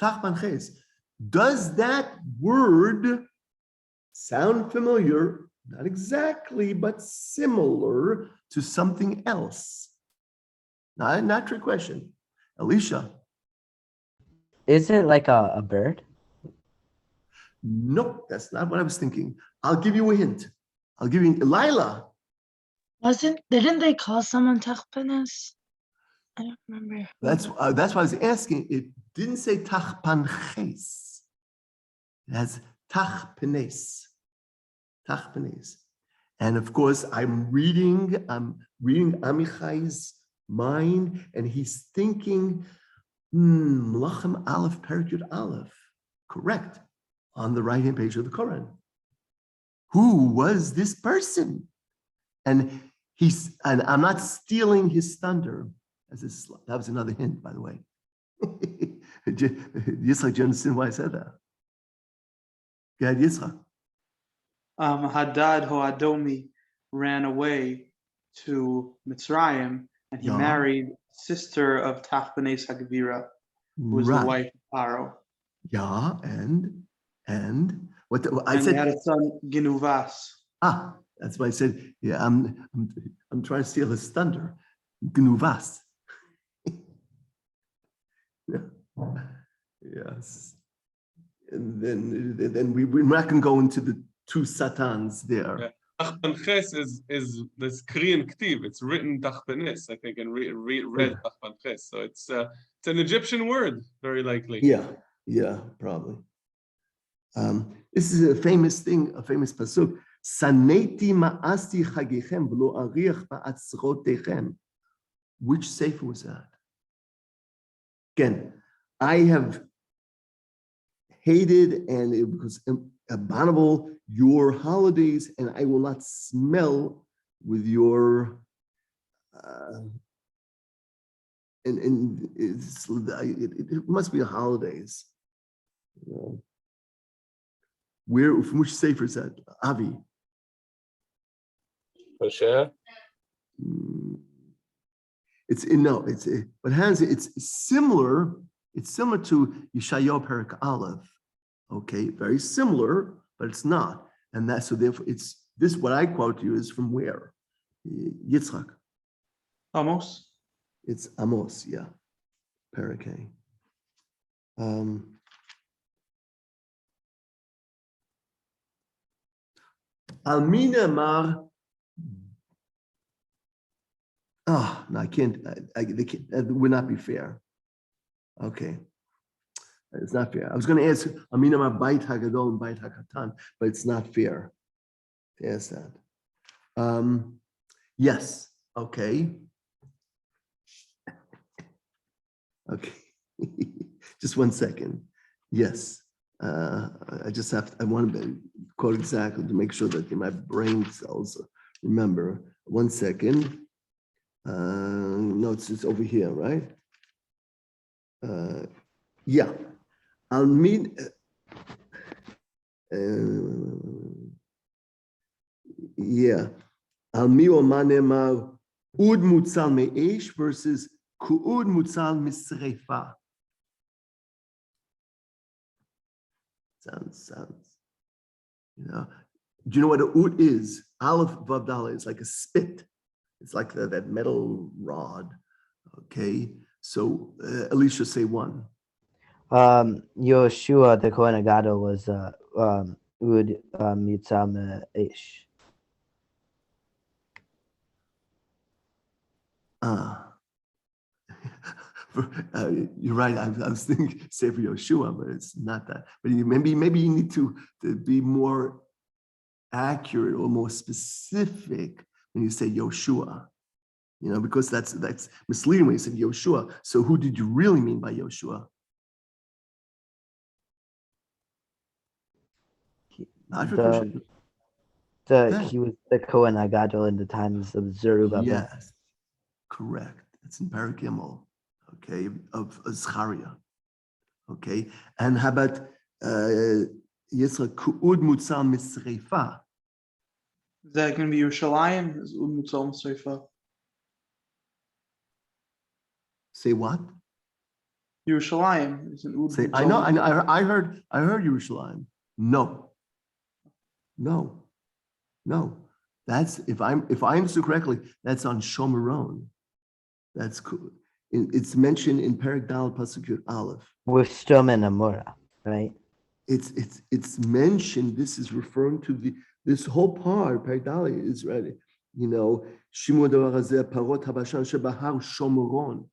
Tachpanches. Does that word sound familiar? Not exactly, but similar to something else. Not a trick question. Alicia. Is it like a bird? Nope, that's not what I was thinking. I'll give you a hint. I'll give you Lila. Didn't they call someone Tachpanes? I don't remember. That's why I was asking. It didn't say Tachpanches. It has Tachpanes. Tachpanes. And of course, I'm reading Amichai's mind, and he's thinking, Melachim Aleph, Perek Yud Aleph. Correct. On the right-hand page of the Quran. Who was this person? And I'm not stealing his thunder. That was another hint, by the way. Yitzchak, do you understand why I said that? Go ahead, Yitzchak. Hadad Hoadomi ran away to Mitzrayim, and he married sister of Tachpanes Hagavira, who was the wife of Paro. Yeah, and what I said? They had a son, Ginuvas. That's why I said, yeah, I'm trying to steal his thunder. Ginuvas. Yes. And then we're not going to go into the 2 satans there. Tachpanches is this Korean ktiv. It's written Tachpanes, I think, and read Tachpanches. So it's an Egyptian word, very likely. Yeah, probably. This is a famous thing, a famous pasuk. Saneti ma'asti chagichem v'lo ariach ba'atzrotechem. Which sefer was that? Again, I have hated and it was abominable your holidays, and I will not smell with your and it must be the holidays. You know. Where, from which sefer is that? Avi. Hosea? It's similar. It's similar to Yeshayahu Perek Aleph. Okay, very similar, but it's not. And that's so therefore it's this what I quote you is from where? Yitzchak. Amos. It's Amos, yeah. Perek. Almina Mar. Oh, no, I can't. That would not be fair. Okay, it's not fair. I was going to ask Amina Mar Bait Hagadol and Bait Hakatan, but it's not fair to ask that. Yes. Okay. Okay. Just 1 second. Yes. I just have to, I want to quote exactly to make sure that my brain cells remember. 1 second. No, it's over here, right? Yeah. I'll mean. Yeah. Al mi omanema ud mutzal me'esh versus ku'ud mutzal misrefa. Sounds, you know. Do you know what a ud is? Aleph Vav Dalet is like a spit. It's like that metal rod. Okay. So Alicia, say one. Yoshua the Kohen Gadol was Ud Mitzam Ish. You're right. I was thinking say for Yoshua, but it's not that. But maybe you need to be more accurate or more specific when you say Yoshua. You know, because that's misleading when you said Yoshua. So who did you really mean by Yoshua? He was the Kohen Gadol in the times of Zerubbabel. Yes, correct. It's in Perek Gimel, okay, of Zechariah. Okay, and how about Yitzchak Ku'ud Mutzal Misreifa? Is that going to be Yerushalayim? Is Ud Mutzal Misreifa? Say what? Yerushalayim is an Ud. Say I know. I heard Yerushalayim. No. That's if I understood correctly. That's on Shomeron. That's cool. It's mentioned in Perek Dal Pasuk Yud Aleph. With Stom and Amora, right? It's mentioned. This is referring to this whole part. Perek Dal is ready. You know, Shimon Davar Parot Habashan Shebahar Shomeron.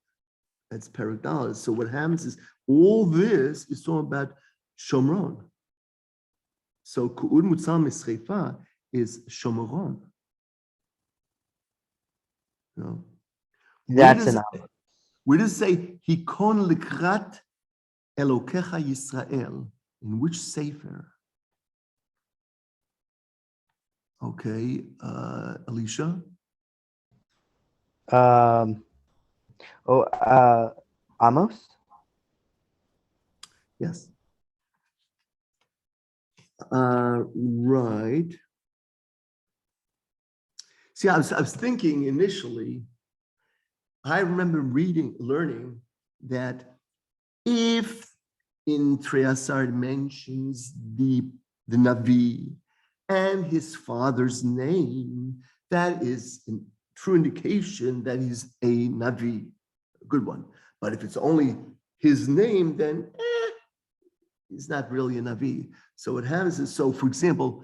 That's Perek Dal. So what happens is all this is talking about Shomron. So Ku'ud Mutzal Misreifa is Shomeron. No. That's enough. Where does it say Hikon Likrat Elokecha Yisrael? In which sefer? Okay, Alicia. Amos. Yes. Right. See, I was thinking initially, I remember learning that if in Treasar mentions the Navi and his father's name, that is a true indication that he's a Navi, a good one. But if it's only his name, then he's not really a Navi. So what happens is, so for example,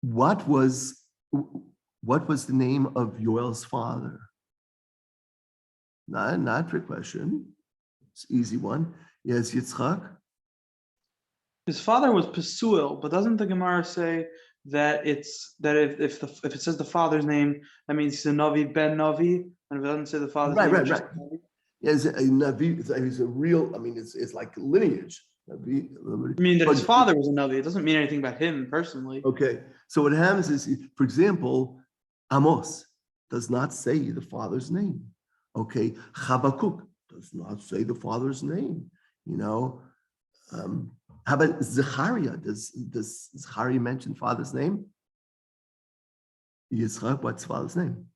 what was the name of Yoel's father? Not a trick question. It's an easy one. Yes, Yitzchak. His father was Pesuel, but doesn't the Gemara say that if it says the father's name, that means he's a Navi ben Navi, and if it doesn't say the father's name, Right. Yes, a Navi. It's a real. I mean, it's like lineage. Navi, I mean that his father was a Navi. It doesn't mean anything about him personally. Okay, so what happens is, for example, Amos. does not say the father's name. Okay, Habakkuk does not say the father's name. You know, how about Zechariah? Does Zechariah mention father's name? Yitzchak, what's father's name?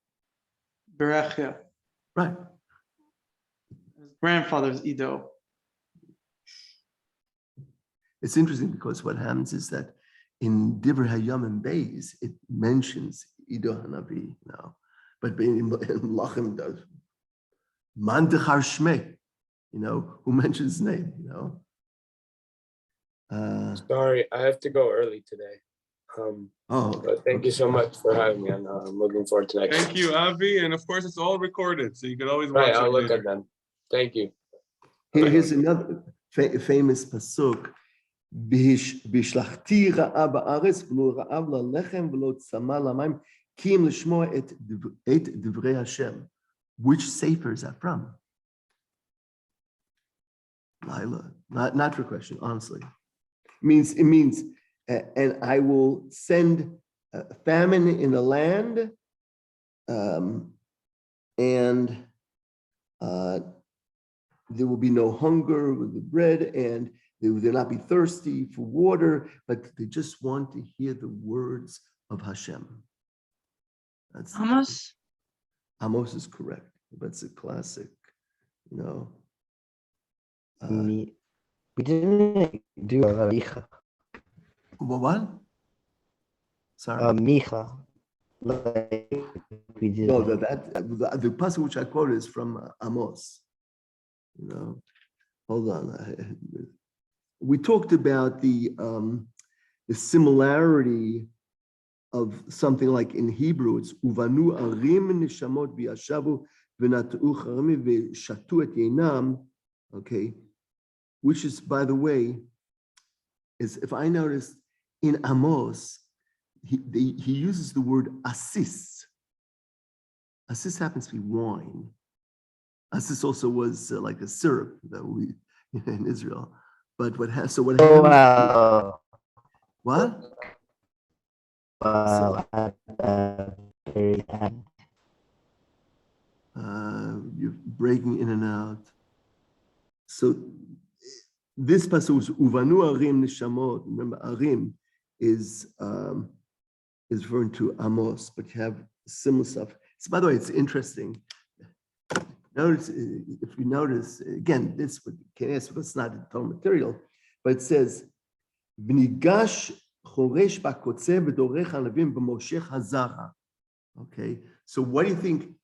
Berechia. Right. His grandfather's Ido. It's interesting because what happens is that in Divrei Hayamim Beis, it mentions Ido Hanavi now, but in Lachim does. Man dechar shmei, you know, who mentions his name, you know. Sorry, I have to go early today. But thank you so much for having me, and I'm looking forward to next. Thank you, Avi, and of course it's all recorded, so you can always watch Right, it I'll look later. at them. Thank you. Here's another famous pasuk. Bishlachti ra'a ba'aretz v'lo ra'av la'lechem v'lo tzama la'mayim ki im l'shmoa et divrei Hashem. Which sefer is that from? Lila, not for question, honestly. It means, and I will send famine in the land, and there will be no hunger with the bread, and they will not be thirsty for water, but they just want to hear the words of Hashem. That's Amos? Amos is correct, but it's a classic, you know. We didn't do Micha. What? Sorry. Micha. Like we did. No, the passage which I quoted is from Amos. You know, hold on. We talked about the similarity of something like in Hebrew, it's uvanu arim nishamot biyashavu v'natu charami v'shatu et yeinam. Okay, which is, by the way, is if I noticed in Amos, he uses the word asis. Asis happens to be wine. Asis also was like a syrup that we in Israel. But what happens? Oh, wow. What? Wow. Very sad. You're breaking in and out. So this pasuk is uvanu arim nishamot. Remember, arim is referring to Amos, but you have similar stuff. So, by the way, it's interesting. Notice, if you notice, again, this can ask because it's not the total material, but it says, "V'nigash choresh bakotze v'dorech hanavim b'moshech hazara." Okay, so what do you think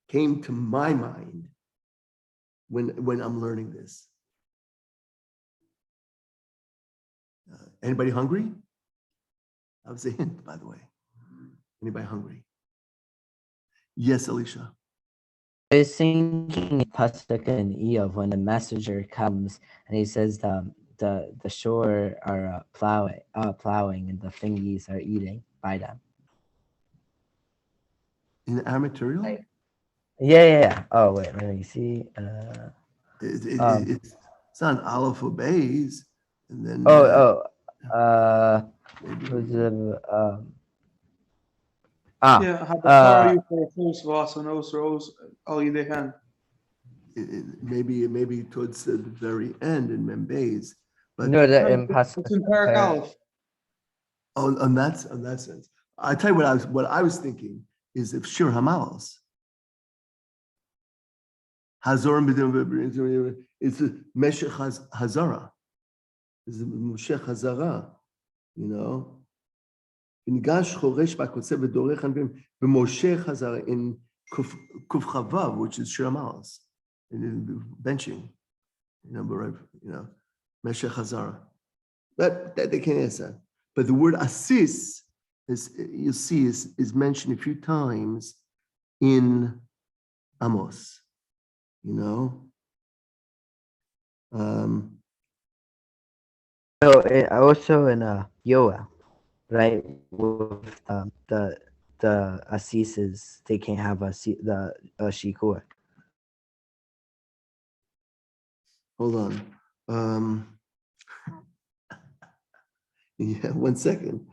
came to my mind when I'm learning this? Anybody hungry? That was a hint, by the way. Anybody hungry? Yes, Alicia. I was thinking Pasuk and Eov when the messenger comes and he says the shore are plowing and the thingies are eating by them. In our material? Yeah. Oh wait, let me see. It's not aleph or beis, and then Yeah, Habakar you for a close was and Os all you can. maybe towards the very end in Membeis, but no, It's in Parak Aleph. on that sense, I tell you what I was thinking is if Shir Hamalos. Hazor it's Meshech Hazara. It's Meshech Hazara, you know. In Gash Choresh Bakotze v'dorech hanavim b'moshech Hazara in Kuf Chavav, which is Shir Hamalos, in benching, Meshech Hazara. But they can't answer. But the word Asis, is you see, is mentioned a few times in Amos. You know. Also in Yoel, right? With the Asises, they can't have the Shikur. Hold on. Yeah, 1 second.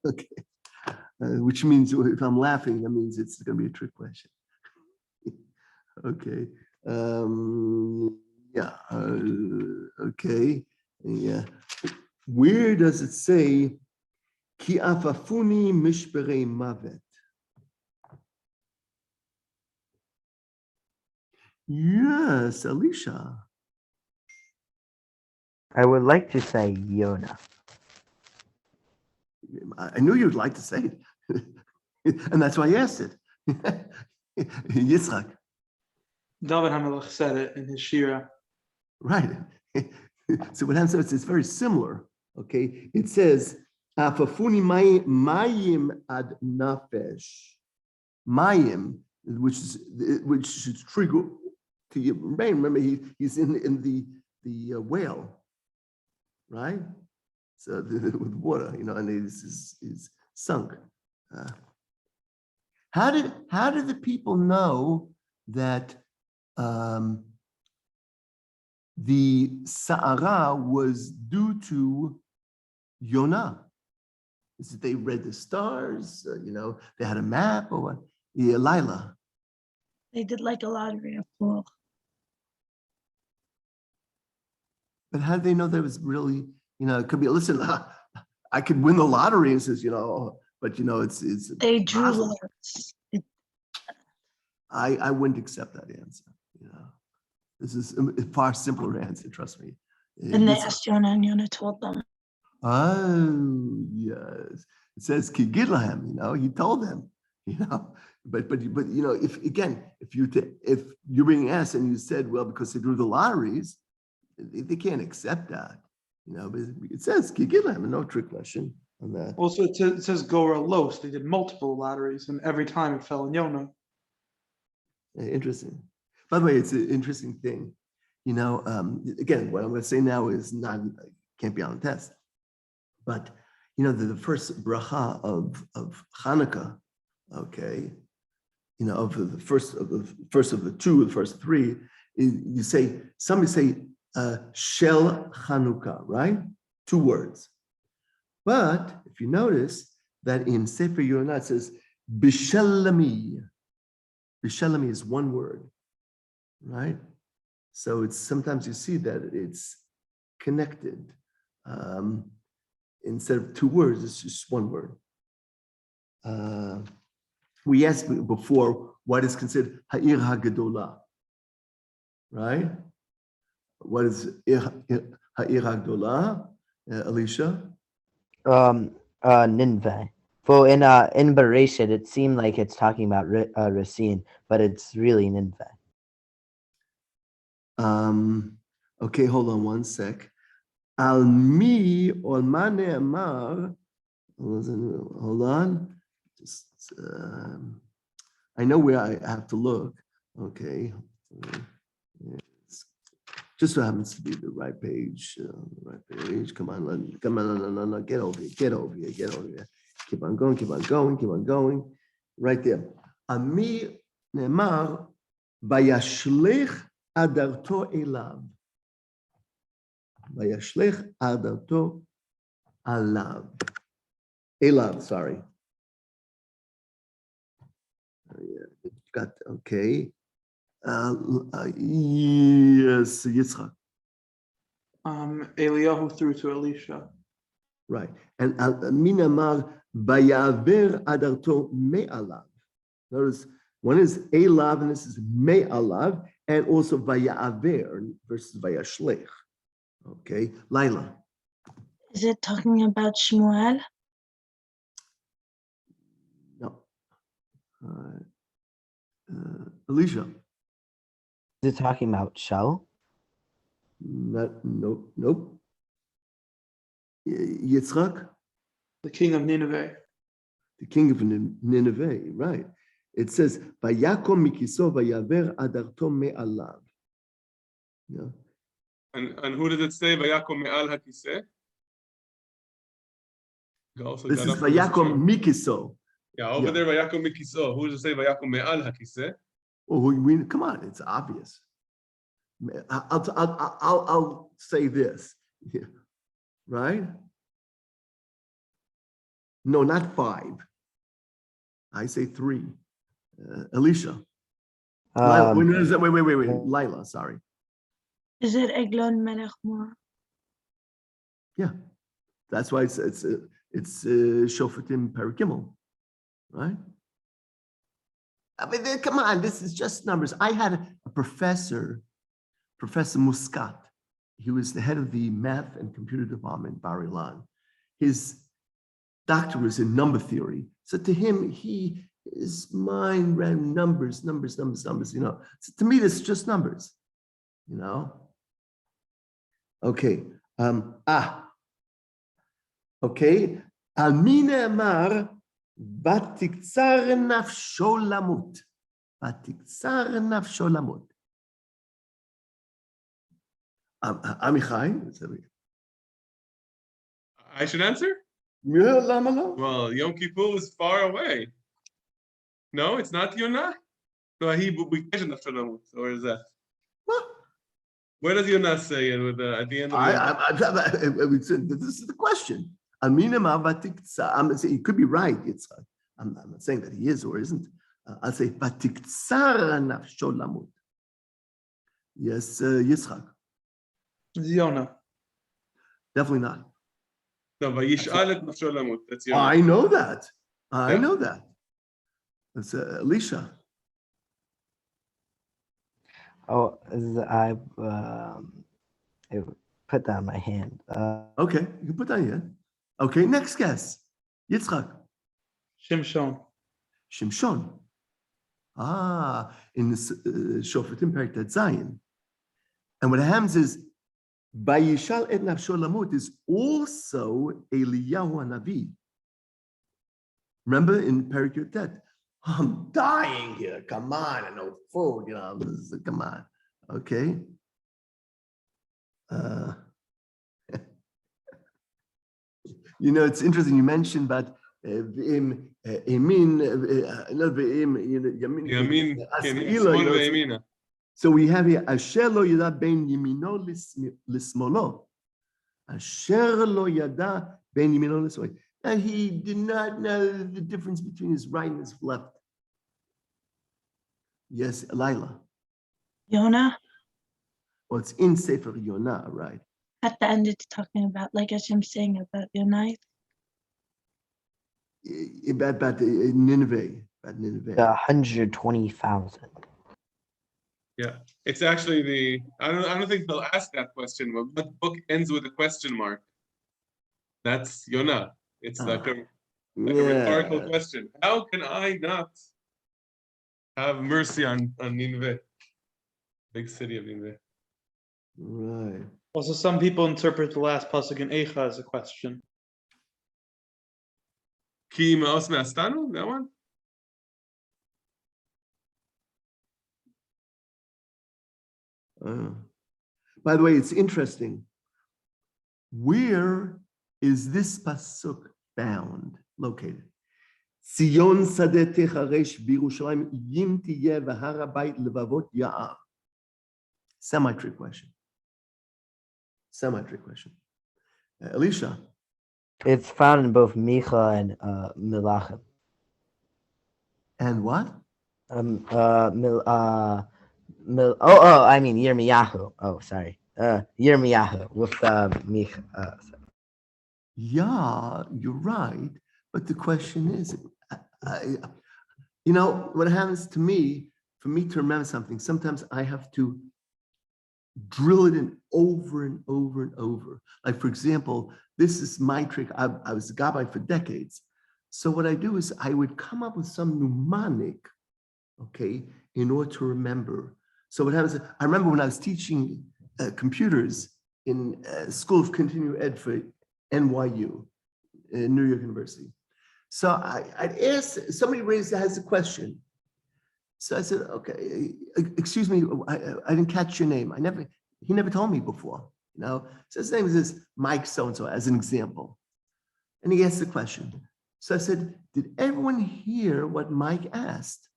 Okay. which means if I'm laughing, that means it's going to be a trick question. Okay. Okay. Yeah. Where does it say ki afafuni mishberei mavet? Yes, Alicia. I would like to say Yonah. I knew you'd like to say it. And that's why I asked it. Yitzchak. David HaMelech said it in his Shira. Right. So what happens, it's very similar. Okay. It says, Afafuni mayim ad nafesh. Mayim, which is trigger to your brain. Remember, he's in the whale, right? So with water, and he's sunk. How did the people know that the Sa'ara was due to Yonah? Is it they read the stars? They had a map or what? Yeah, Lila. They did like a lottery of pool. But how did they know there was really, it could be, listen, I could win the lottery and says, but it's They drew possible. lots. I wouldn't accept that answer. This is a far simpler answer, trust me. And they asked Yonah, and Yonah told them. Oh, yes. It says Ki Gidlahem, he told them, But if you're being asked and you said, well, because they drew the lotteries, they can't accept that. But it says Ki Gidlahem, no trick question on that. Also, it says Gora Los. They did multiple lotteries, and every time it fell in Yonah. Interesting. By the way, it's an interesting thing. Again, what I'm going to say now is can't be on the test. But the first bracha of Hanukkah, okay, of the first of the two, the first three, somebody say Shel Chanukah, right? 2 words. But if you notice that in Sefer Yonah it says Bishalami. Bishalami is 1 word, right? So it's sometimes you see that it's connected. Instead of 2 words, it's just 1 word. We asked before what is considered Ha'ir HaGadolah, right? What is Ha'ir HaGadolah, Alicia? Nineveh. Well, in Bereshit, it seemed like it's talking about Racine, but it's really Nineveh. Okay, hold on 1 sec. Al mi or mane amar. Hold on. Just I know where I have to look. Okay. Just so happens to be the right page. Come on, get over here. Keep on going. Right there. Ami nemar bayashlech adarto elav. Bayashlech adarto alav. Elav, sorry. Got okay. Yes, Yitzchak. Eliyahu threw to Elisha. Right. And minamar bayaver adarto me'alav. Notice one is elav and this is me'alav, and also vayaver versus vayashlech. Okay, Laila. Is it talking about Shmuel? No. Alicia. Is it talking about Shaul? Nope. Yitzchak. The king of Nineveh. The king of Nineveh, right. It says, Vayakom mikiso vayaver adarto me'alav. Yeah. And who did it say? Vayakom me'al hakiseh? This is Vayakom mikiso. Yeah, over there, Vayakom mikiso. Who does it say Vayakom me'al hakiseh? Oh, come on, it's obvious. I'll say this, right? No, not 5. I say 3. Alicia. Um, Wait. Lila, sorry. Is it Eglon Melech Moab? Yeah, that's why it's Shofatim Paragimel, right? I mean, come on, this is just numbers. I had a professor, Professor Muscat. He was the head of the math and computer department, Bar Ilan. His doctor was in number theory. So to him, his mind ran numbers, you know. So to me, this is just numbers, you know. Okay. Okay. Al mine amar batiktsar nafsho lamut. Batiktsar nafsho lamut. Amichai. I should answer? Yeah, lama lo. Well, Yom Kippur is far away. No, it's not Yonah? No, he bikesh nafsho lamut. Or is that? What? Where does Yonah say it with at the end of This is the question. He could be right. I'm not saying that he is or isn't. I'll say batiktsar nafsho lamut. Yes, Yitzchak. Yonah. Definitely not. No, vayish'al et nafsho lamut. That's Yonah. I know that. I Yeah. know that. That's Alicia. Oh, I put that in my hand. Okay, you can put that in. Okay, next guess. Yitzchak. Shimshon. Shimshon. In Shofatim Perek Zayin. And what happens is, Bayishal et nafsho lamut is also Eliyahu Hanavi. Remember in Perek Yotet, I'm dying here. Come on, and no food. You know, come on. Okay. You know, it's interesting. You mentioned about Yamin, so we have here Asher lo yada ben yimino lismolo. Asher lo yada ben yimino lismolo. And he did not know the difference between his right and his left. Yes, Lila. Yonah? Well, it's in Sefer Yonah, right? At the end, it's talking about, like Hashem saying about Yonah. About Nineveh. About Nineveh. 120,000. Yeah, it's actually I don't think they'll ask that question. But what book ends with a question mark? That's Yonah. It's like a rhetorical question. How can I not have mercy on Nineveh, big city of Nineveh? Right. Also, some people interpret the last pasuk in Eicha as a question. Ki ma'os me'astanu, that one? By the way, it's interesting. Where is this pasuk found, located? Sion sadeh techaresh b'Yerushalayim yim tiyeh v'har habayit levavot ya'ar. Semi-trick question. Alicia. It's found in both Micha and Melachim. And what? I mean Yirmiyahu. Oh, sorry. Yirmiyahu with Micha. Yeah, you're right. But the question is, you know, what happens to me, for me to remember something, sometimes I have to drill it in over and over and over. Like, for example, this is my trick. I was a gabbai for decades. So what I do is I would come up with some mnemonic, okay, in order to remember. So what happens, I remember when I was teaching computers in School of Continuing Ed for NYU, New York University. So I'd ask, somebody has a question. So I said, okay, excuse me, I didn't catch your name. He never told me before, you know? So his name is this Mike so-and-so, as an example. And he asked the question. So I said, did everyone hear what Mike asked?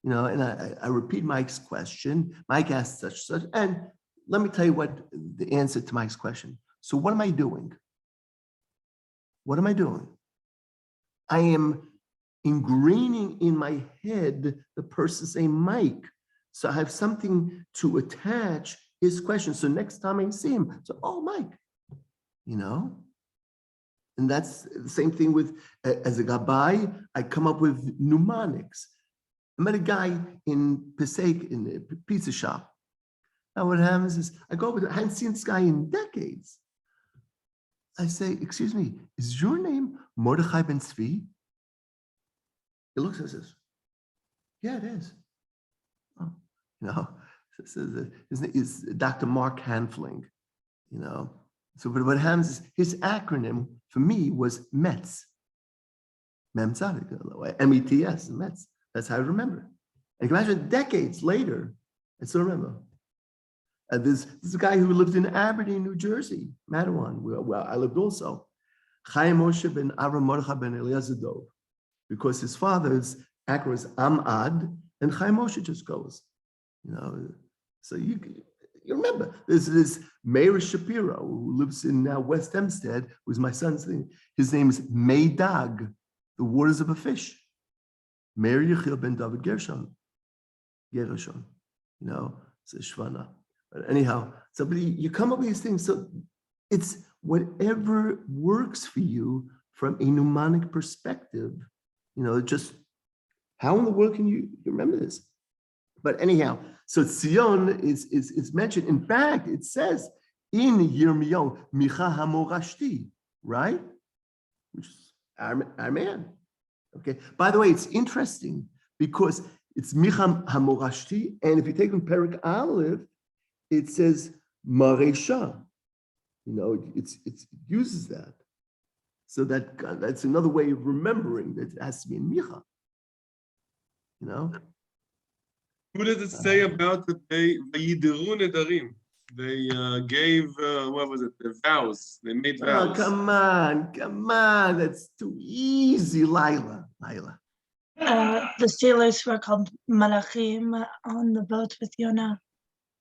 You know, and I repeat Mike's question. Mike asked such, and let me tell you what the answer to Mike's question. So what am I doing? What am I doing? I am ingraining in my head the person's name, Mike. So I have something to attach his question. So next time I see him, so, oh, Mike, you know? And that's the same thing with, as a gabbai, I come up with mnemonics. I met a guy in Passaic in a pizza shop. Now what happens is I go over, I hadn't seen this guy in decades. I say, excuse me, is your name Mordechai Ben Tzvi? He looks and says, yeah, it is. Oh, you know, his name is Dr. Mark Hanfling, you know. So but what happens is his acronym for me was METS. Mem Tzadik, M-E-T-S, METS. That's how I remember it. And you can imagine decades later, I still remember. This is a guy who lived in Aberdeen, New Jersey, Mattawan, where I lived also. Chaim Moshe ben Avram Mordechai ben Eliezer Dov, because his father's acronym was Amad, and Chaim Moshe just goes, you know. So you remember, there's this Meir Shapiro who lives in West Hempstead, who's my son's name. His name is Meidag, the waters of a fish. Meir Yechiel ben David Gershon, you know, so Shvana. But anyhow, so but you come up with these things. So it's whatever works for you from a mnemonic perspective, you know, just how in the world can you remember this? But anyhow, so Tzion is mentioned. In fact, it says in Yirmiyahu, Micha Hamorashti, right? Which is our man. Okay. By the way, it's interesting because it's Micha Hamorashti, and if you take in Perik Aleph, it says Maresha. You know, it uses that. So that's another way of remembering that it has to be in Micha. You know? Who does it say about that they Vayidiru Nedarim? They gave, what was it, the vows. They made vows. Oh, come on. That's too easy, Lila. The sailors were called Malachim on the boat with Yonah.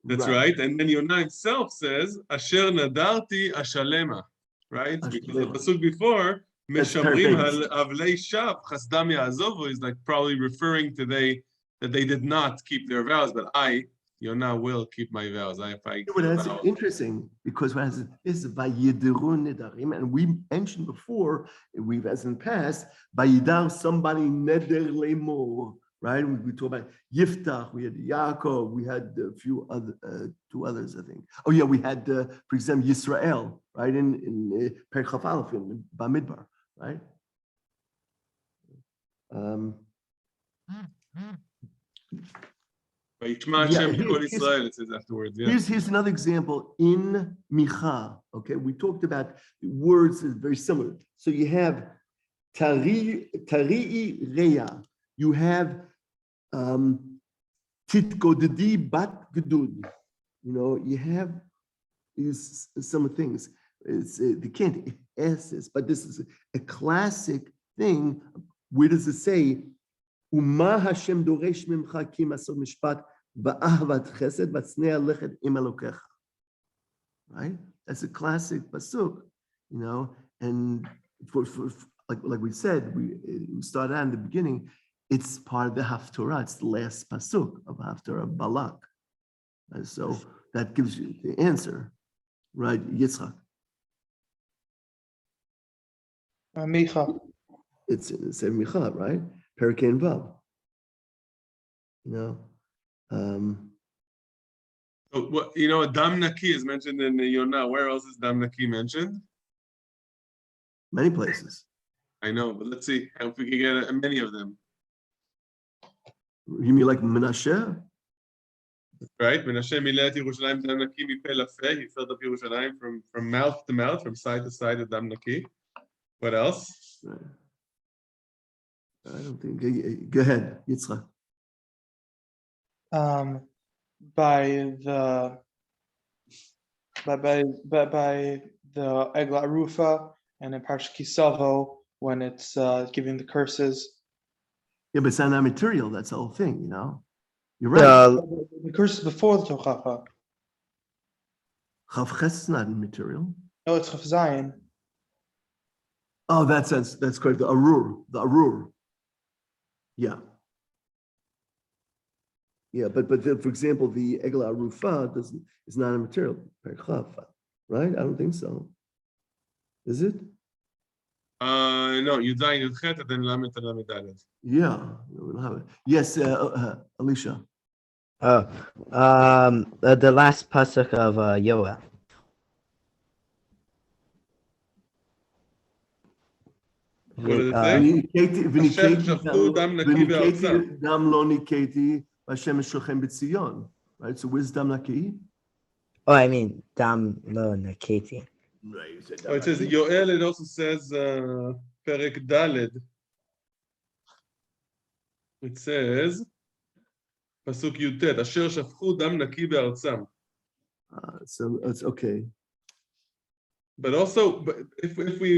That's right. And then Yonah himself says, Asher Nadarti Ashalema. Right? Because the pasuk before, Meshamrim Avlei Shav Chasdam Ya'azovu is like probably referring to that they did not keep their vows, but I, Yonah, will keep my vows. That's interesting because when this is Vayidiru Nedarim, and we mentioned before, we've as in the past, Vayidar somebody Neder Lemor, right? We talked about Yiftach, we had Yaakov, we had a few other, two others, I think. Oh yeah, we had, for example, Yisrael, right? In Perek Chaf Aleph, in Bamidbar, right? It says afterwards. Yeah. Here's another example in Micha. Okay, we talked about words that are very similar. So you have Tari'i Reya. You have Titkodedi Bat Gedud. You know, you have these some things. It's they can't ask this, but this is a classic thing. Where does it say? Uma Hashem doresh mimcha ki masod mishpat va'ahavat chesed v'tznei lechet im Elokecha. Right? That's a classic pasuk, you know. And for like we said, we started out in the beginning. It's part of the Haftorah. It's the last pasuk of Haftorah Balak. And so that gives you the answer, right? Yitzchak. Micha. It's Micha, right? Perikei and Vav. You know. So what you know, Dam Naki is mentioned in Yonah. Where else is Dam Naki mentioned? Many places. I know, but let's see if we can get many of them. You mean like Menashe? Right? Menashe milet Yerushalayim Dam Naki mipe lafe. He filled up Yerushalayim from mouth to mouth, from side to side of Dam Naki. What else? Right. I don't think. Go ahead, Yitzchak. By the Egla Rufa and in Parsh Kisavo when it's giving the curses. Yeah, but it's not material. That's the whole thing, you know. You're right. The curses before the Tochafa. Chav Ches is not material. No, it's Chav Zayin. Oh, that's correct. The Arur. Yeah. Yeah, but for example, the Egla Rufa is not a material, right? I don't think so. Is it? No, Yudayin Yudchet and then Lamet and Lamed Daled. Yeah, we don't have it. Yes, Alicia. The last pasuk of Yoel. What does it say? Right, so where's Dam Naki? Oh, I mean Dam Lo Naketi. Right, you said Oh, it says Yoel, it also says Perek Daled. It says Pasuk Yutet, Asher Shafchu Dam Naki Be'artzam. So it's okay. But also, if we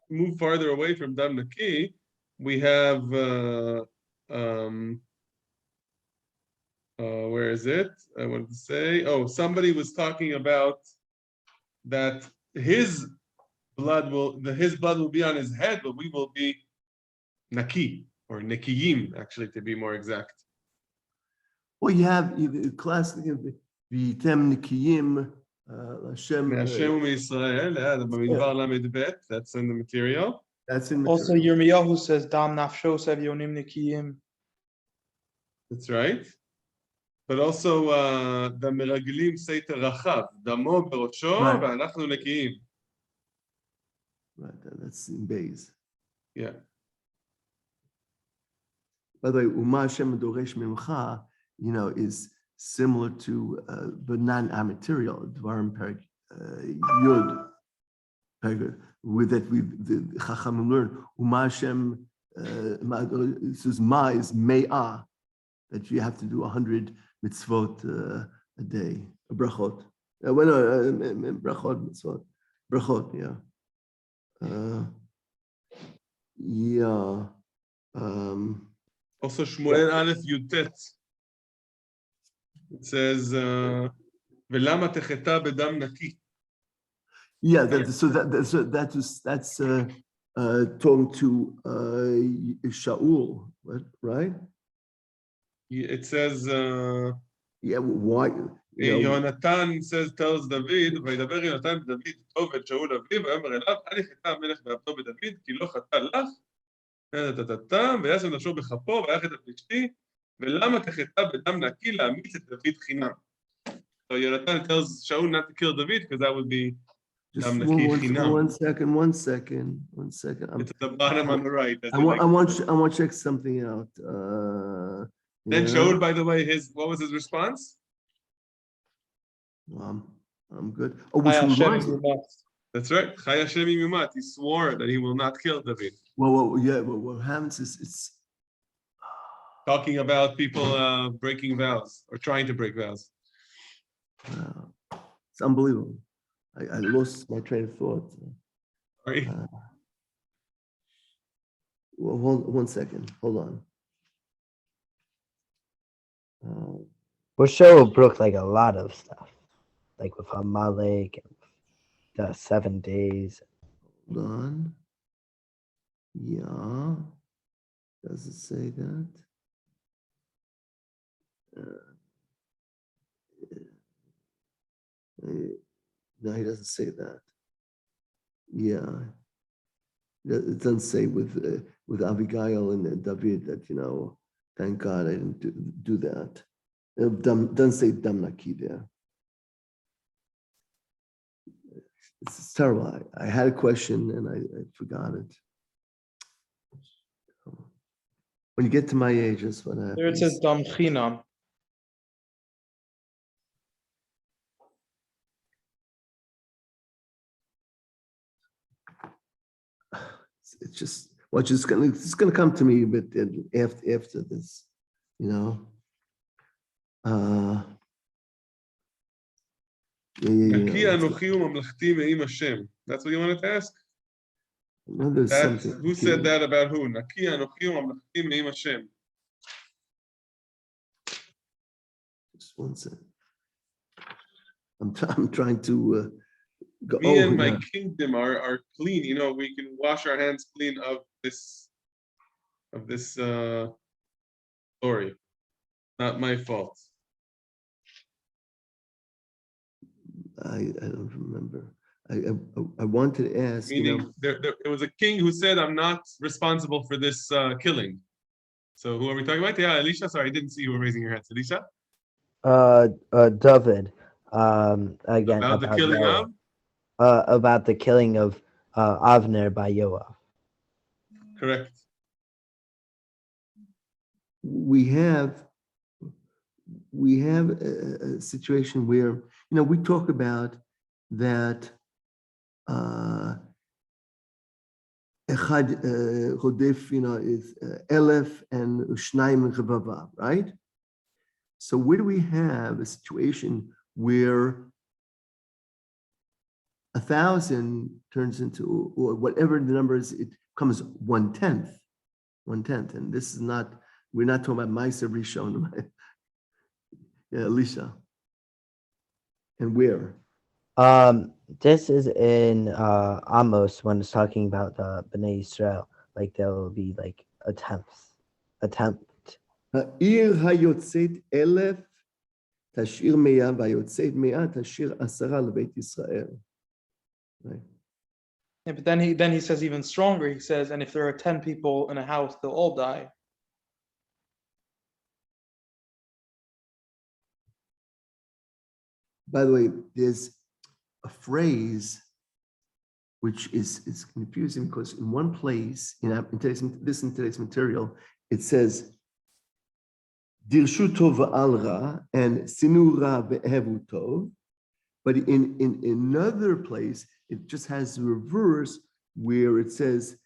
move farther away from Dam Naki, we have where is it? I wanted to say, oh, somebody was talking about that his blood will be on his head, but we will be Naki or Nekiyim, actually, to be more exact. Well, you have classic the Tem Nikiyim Hashem. That's in the material. That's in Also, Yirmiyahu says Dam Nafsho Sevyonim Nikiyim. That's right. But also the Meraglim say Rachav, Damo Berosho, Ve'anachnu Nekiyim. Right, that's in Beis. Yeah. By the way, Uma Hashem Doresh Mimcha, is similar to but non-material Dvarim Perek Yud. With that, the Chachamim learn Uma Hashem says Ma is Me'ah, that you have to do 100 mitzvot a day, brachot. Brachot mitzvot, brachot, yeah. Yeah. Also, Shmuel Aleph Yutet. It says, "Velama techeta bedam naki." Yeah, that's talking to Shaul, right? It says, yeah, why? Yonatan tells David, וידבר יונתן בדוד טוב את שאול אביו, ויאמר אליו, אל יחטא המלך בעבדו בדוד, כי לא חטא לך, וישם נפשו בכפו, ויחט את פלישתי, ולמה תחטא בדם נקי להמיץ את דוד חינם? So Yonatan tells Shaul not to kill David, because that would be Just one second. It's at the bottom on the right. I want to check something out. Then Shaul, by the way, what was his response? I'm good. Oh, which reminds me. That's right. Chai Hashem Yumat. He swore that he will not kill David. Well, yeah. What happens is it's talking about people breaking vows or trying to break vows. It's unbelievable. I lost my train of thought. Sorry. Well, hold 1 second. Hold on. Well, Shaul broke like a lot of stuff, like with Amalek and the 7 days. Hold on. Yeah. Does it say that? No, he doesn't say that. Yeah. It doesn't say with Abigail and David that, thank God I didn't do that. It doesn't say Dam Naki there. It's terrible. I had a question and I forgot it. When you get to my age, that's what happens. There it says Dam Chinam. It's just it's gonna come to me, but after this, That's what you wanted to ask? There's something. Who said that about who? Naki anochi u'mamlachti me'im Hashem. Just 1 second. I'm trying to go. Me and my kingdom are clean. We can wash our hands clean of this Sorry, not my fault. I don't remember. I wanted to ask, Meaning, there was a king who said, "I'm not responsible for this killing." So who are we talking about? Yeah, Alicia. Sorry, I didn't see you were raising your hands. Alicia? David. Again About the killing Yoav. of? About the killing of Avner by Yoav. Correct. we have a situation where, we talk about that Echad Rodef, is Elef and Shnaim Chevava, right? So where do we have a situation where 1,000 turns into, or whatever the number is, it comes 1/10, and this is not, we're not talking about Ma'aser Rishon, yeah, Alicia. And where? This is in Amos when it's talking about the Bnei Israel, like there will be like attempt. העיר היוצאת 1,000 תשאיר 100 והיוצאת 100 תשאיר 10 לבית ישראל. Right. Yeah, but then he says even stronger. He says, and if there are 10 people in a house, they'll all die. By the way, there's a phrase which is confusing because in one place in today's material, it says Dirshu tov va'al ra and sinu ra ve'evu tov, but in another place it just has the reverse where it says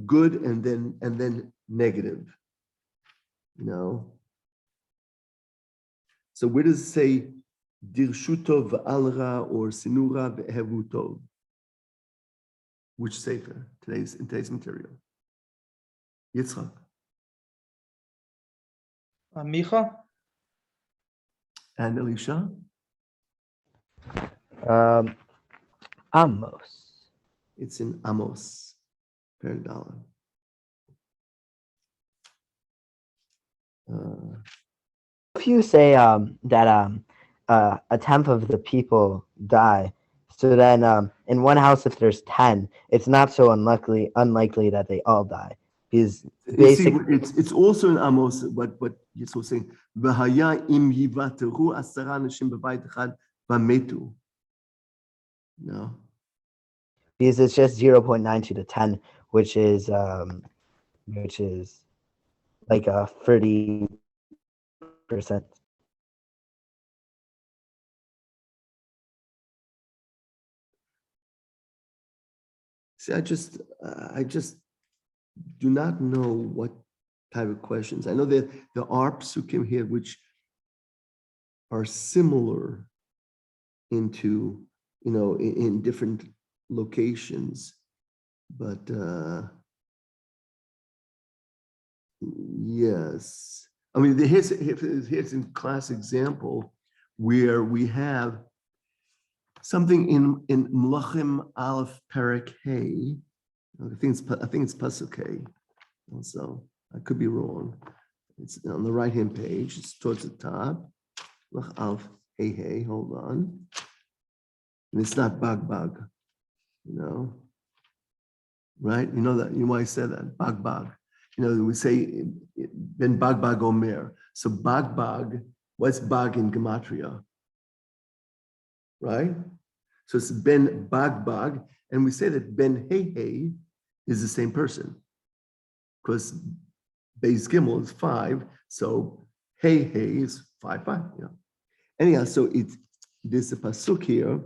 good and then negative. So where does it say Dirshu tov va'al ra or sinu ra ve'evu tov? Which sefer in today's material? Yitzchak. Micha? And Elisha? Amos. It's in Amos, Perigdala. If you say that a tenth of the people die, so then in one house if there's 10, it's not so unlikely that they all die. Because basically, it's also in Amos, but Yitzchak saying, "V'haya im yivateru 10 anashim b'bayit echad v'metu." No. Because it's just 0.92 to 10, which is like a 30%. See, I just do not know what type of questions. I know that there are psukim here which are similar into, in different locations, but yes. I mean, here's a class example where we have something in Melachim Aleph Perek Hey. I think it's Pasuk Hey. Also, I could be wrong. It's on the right-hand page. It's towards the top. Melach Aleph Hey. Hold on. And it's not Bag. Right? You know that. You know why I said that? Bag. We say Ben Bag Omer. So Bag. What's Bag in Gematria? Right? So it's Ben Bag, and we say that Ben Hey is the same person because Beis Gimel is 5, so Hey is 5. Anyhow, so there's a pasuk here.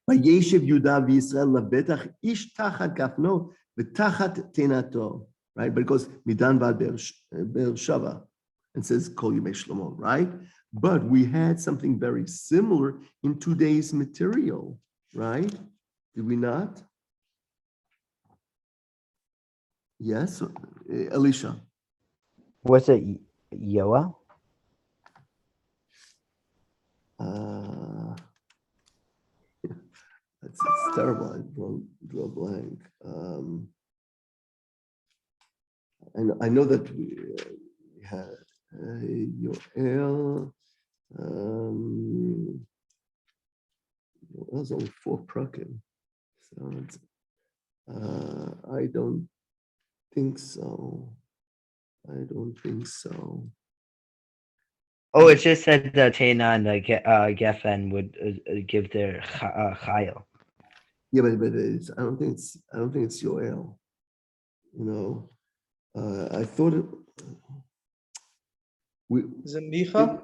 Vayeshev Yudah v'Yisrael lebetach ish tachat gafno v'tachat tenato. Right, but it goes Midan Vad Beersheva and says Kol Yimei Shlomo, right? But we had something very similar in today's material, right? Did we not? Yes, Elisha. Was it Yoa? It's terrible. I draw a blank. I know that we had Yoel. There's only 4 prakim. So I don't think so. I don't think so. Oh, it just said that Tana and Geffen would give their chayil. Yeah, but it's, I don't think it's Yoel. You know, I thought it. Is it Micha?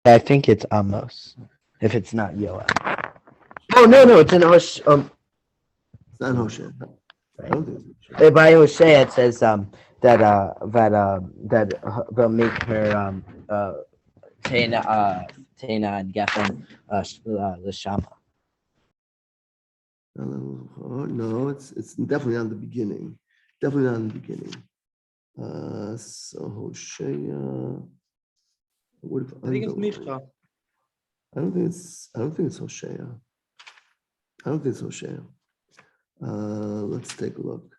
I think it's Amos, if it's not Yoel. Oh no, it's an Hosh. It's not Hosea. I don't think it's Hosea. By Hosea, it says that they'll make her Tana and Geffen l'shama. No, it's definitely not in the beginning. Definitely not in the beginning. So Hosea. What if I think it's Micha. I don't think it's Hosea. I don't think it's Hosea. Let's take a look.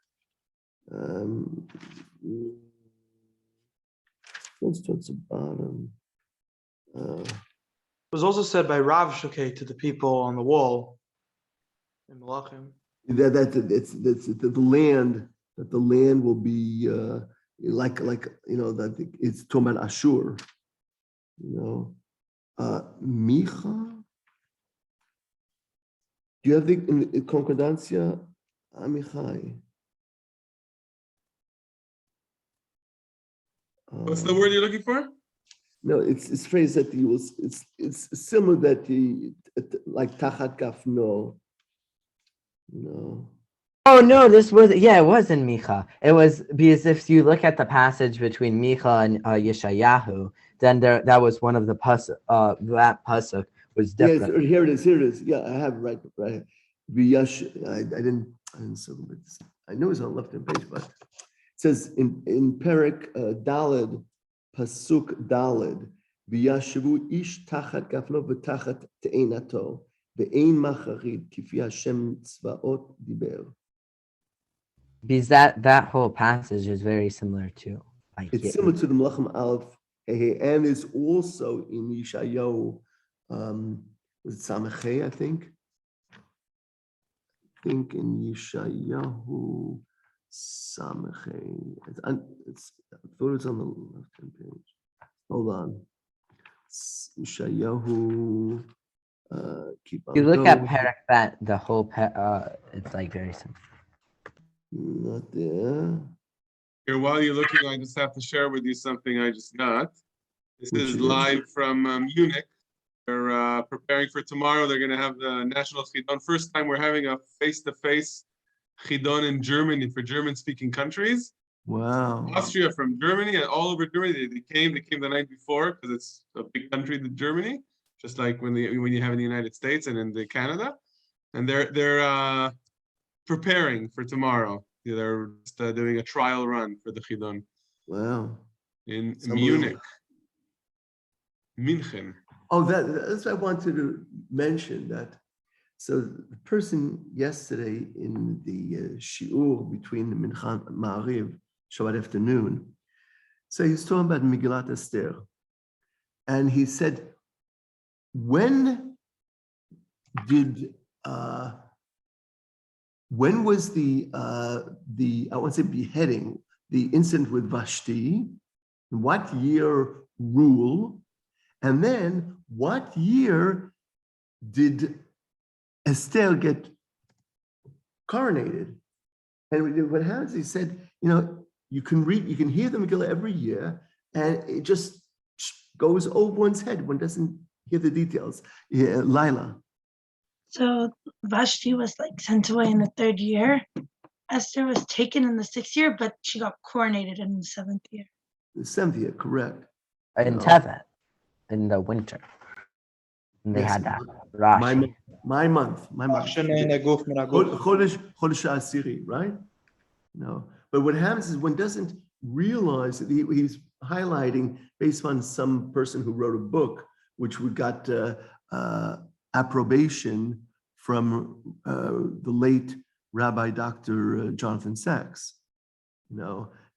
Let's towards the bottom. It was also said by Rav Shokeh to the people on the wall in Malachim. That's the land, that the land will be like you know, that it's talking about Ashur. You know, Micha. Do you have the concordancia? Amichai. What's the word you're looking for? No, it's phrase that you will. It's similar that like tachat kafno. No. Oh no, it wasn't Micha. It was because if you look at the passage between Micha and Yeshayahu, then that was one of the pasuk. That pasuk was different. Yes, here it is. Yeah, I have it right. V'yash. I didn't circle it. I know it's on the left-hand page, but it says in Perek Daled, pasuk Daled, v'yashavu ish tachat kafno v'tachat te'enato ve'ein macharid kifi Hashem tzvaot diber. Because that whole passage is very similar to. It's similar to the Melachim Aleph, and it's also in Yeshayahu. Was it Samachay? I think in Yeshayahu Samachay. I thought it was on the left-hand page. Hold on. Yeshayahu. You look at Perek Bet, the whole it's like very simple. Not there. Here, while you're looking, I just have to share with you something I just got. This is live from Munich. They're preparing for tomorrow. They're going to have the National Chidon. First time we're having a face-to-face Chidon in Germany for German-speaking countries. Wow. Austria from Germany and all over Germany. They came the night before because it's a big country, Germany, just like when you have in the United States and in Canada. And they're preparing for tomorrow. They're just doing a trial run for the Chidon. Wow. In Munich. München. Oh, that's what I wanted to mention that. So the person yesterday in the Shi'ur between the Mincha and Ma'ariv, Shabbat afternoon, so he's talking about Megillat Esther. And he said, when was the I won't say beheading, the incident with Vashti, what year rule, and then what year did Esther get coronated? And what happens, he said, you can hear the Megillah every year, and it just goes over one's head. One doesn't hear the details. Yeah, Lila. So Vashti was sent away in the 3rd year. Esther was taken in the 6th year, but she got coronated in the 7th year. The 7th year, correct. In Tevet, in the winter. And they had that. Rashi. My month. Chodesh Asiri, right? No. But what happens is one doesn't realize that he's highlighting based on some person who wrote a book, which we got approbation from the late Rabbi Dr. Jonathan Sachs.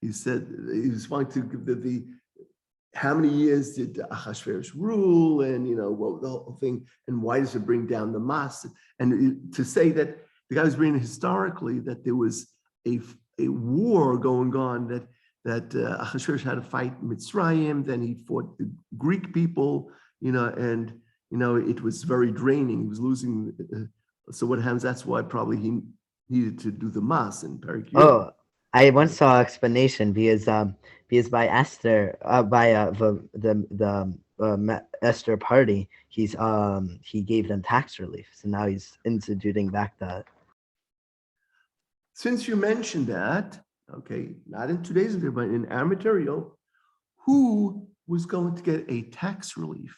he said he was wanting to give the how many years did Achashverosh rule, and what the whole thing, and why does it bring down the mas? And to say that the guy was bringing historically that there was a war going on, that Achashverosh had to fight Mitzrayim, then he fought the Greek people, and it was very draining. He was losing. So what happens? That's why probably he needed to do the mas in Perek Yud. Oh, I once saw an explanation because by Esther, by the Esther party, he gave them tax relief. So now he's instituting back the. Since you mentioned that, okay, not in today's video, but in our material, who was going to get a tax relief?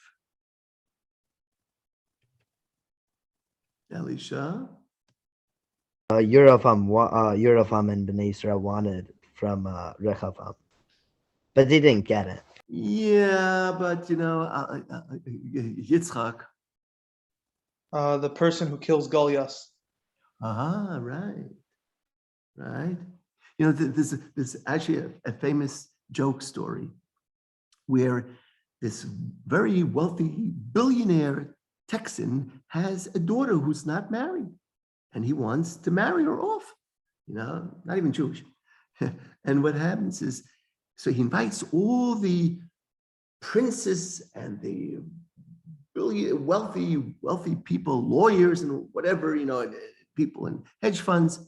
Elisha? Yeravam and Bnei Israel wanted from Rechavam, but they didn't get it. Yeah, but Yitzchak. The person who kills Goliath. Right. There's actually a famous joke story where this very wealthy billionaire Texan has a daughter who's not married, and he wants to marry her off, not even Jewish. And what happens is, so he invites all the princes and the wealthy people, lawyers and whatever, people in hedge funds,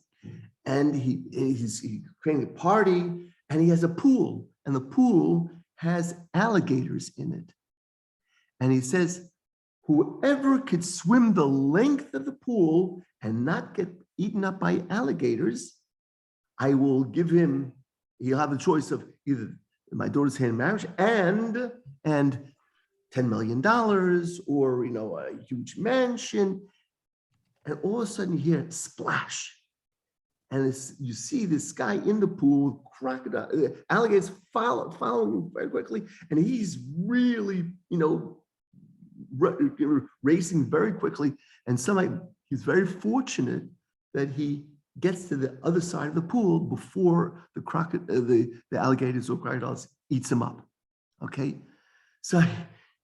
and he's creating a party, and he has a pool, and the pool has alligators in it. And he says, whoever could swim the length of the pool and not get eaten up by alligators, I will give him, he'll have the choice of either my daughter's hand in marriage and $10 million or, a huge mansion. And all of a sudden you hear splash. And you see this guy in the pool, crocodile, alligators following him very quickly. And he's really, racing very quickly. And he's very fortunate that he gets to the other side of the pool before the alligators or crocodiles eats him up. Okay. So,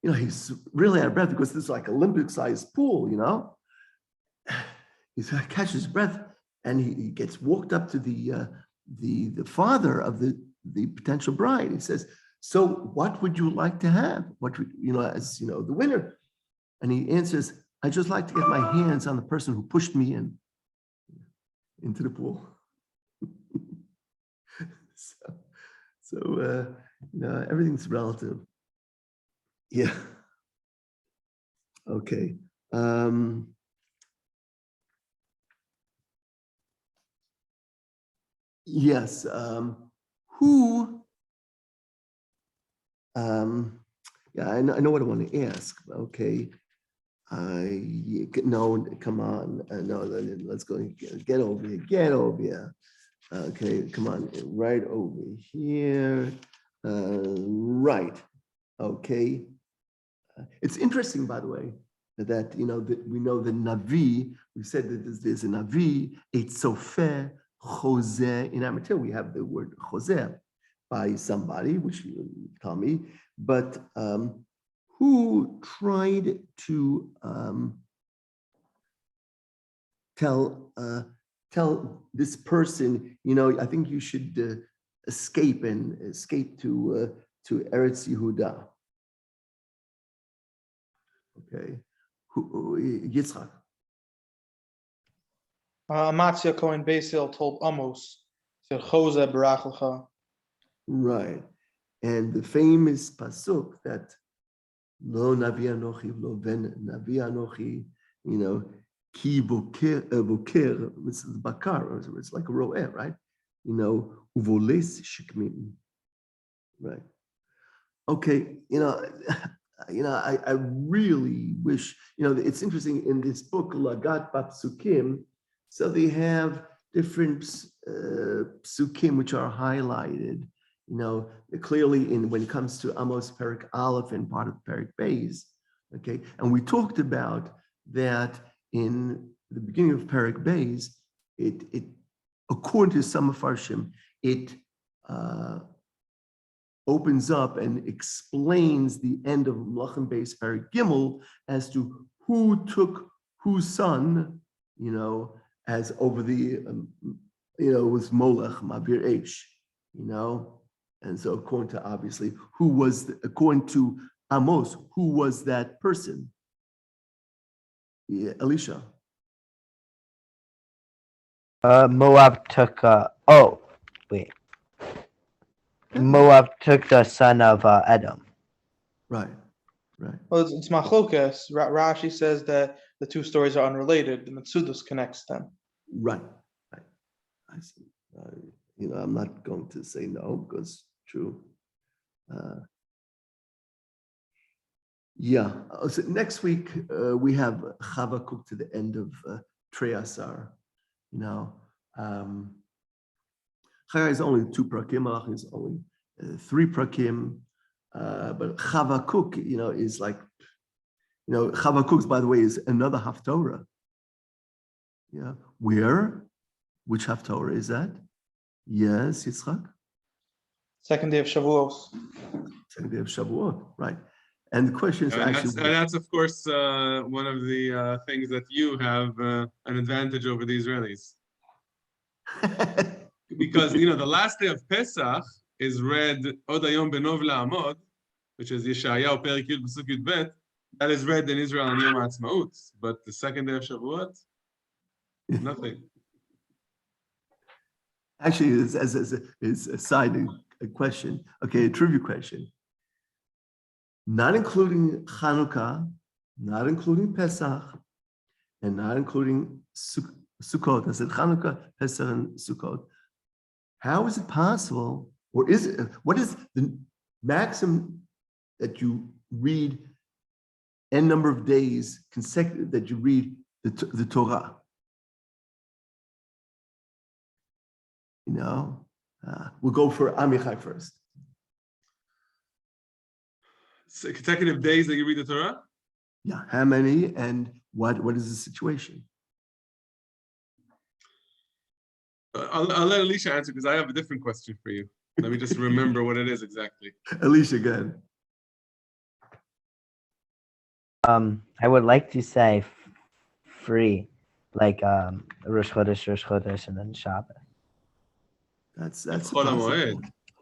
he's really out of breath because this is like Olympic-sized pool, He catches his breath and he gets walked up to the father of the potential bride. He says, so what would you like to have? What would, as the winner? And he answers, I just like to get my hands on the person who pushed me into the pool. so everything's relative. Yeah. Okay. Yes. Who? Yeah, I know what I want to ask. Okay. No, come on. No, let's go. Get over here. Get over here. Okay, come on. Right over here. Right. Okay. It's interesting, by the way, that that we know the Navi. We said that there's a Navi, a Tzofeh, Choseh. In our material, we have the word Choseh by somebody, which you tell me, but who tried to tell this person, I think you should escape to Eretz Yehuda. Okay, Yitzchak. Amatzia Cohen Basil told Amos, said Choseh Barach. Right, and the famous pasuk that Lo Navi Anochi, Lo Ben Navi Anochi, Ki Boker, it's Bakar, it's like a ro'eh, right? Uvoles Shikmim, right? Okay, I really wish, it's interesting in this book, Lagat Bapsukim, so they have different psukim which are highlighted, clearly when it comes to Amos Perek Aleph and part of Perek Beis, okay? And we talked about that in the beginning of Perek Beis, it according to some Mefarshim, it opens up and explains the end of Melachim Beis Perek Gimel as to who took whose son, as over the, was Molech Mavir Eish, and so according to obviously according to Amos, who was that person? Yeah, Elisha. Moab took. Moab took the son of Edom. Right. Well, it's machlokes. Rashi says that the two stories are unrelated. The Metzudos connects them. Right. I see. I'm not going to say no because true. So next week we have Chavakuk to the end of Trei Asar. Chaya is only 2 prakim. Malachim is only 3 prakim. But Chavakuk, is like, Chavakuk, by the way, is another Haftorah. Yeah, where? Which Haftorah is that? Yes, Yitzchak? Second day of Shavuot. Second day of Shavuot, right. And the question is that's of course one of the things that you have an advantage over the Israelis. Because the last day of Pesach is read Od Hayom Benov La'amod, which is Yeshayahu Perek Yud Pasuk Yud Bet. That is read in Israel on Yom HaAtzmaut, but the second day of Shavuot, nothing. Actually, it's a side question. Okay, a trivia question. Not including Chanukah, not including Pesach, and not including Sukkot. I said Chanukah, Pesach, and Sukkot. How is it possible, or what is the maximum that you read n number of days consecutive that you read the Torah? We'll go for Amichai first. So consecutive days that you read the Torah? Yeah, how many and what is the situation? I'll let Alicia answer because I have a different question for you. Let me just remember what it is exactly. Alicia, go ahead. I would like to say free, like Rosh Chodesh, and then Shabbat. That's a possibility.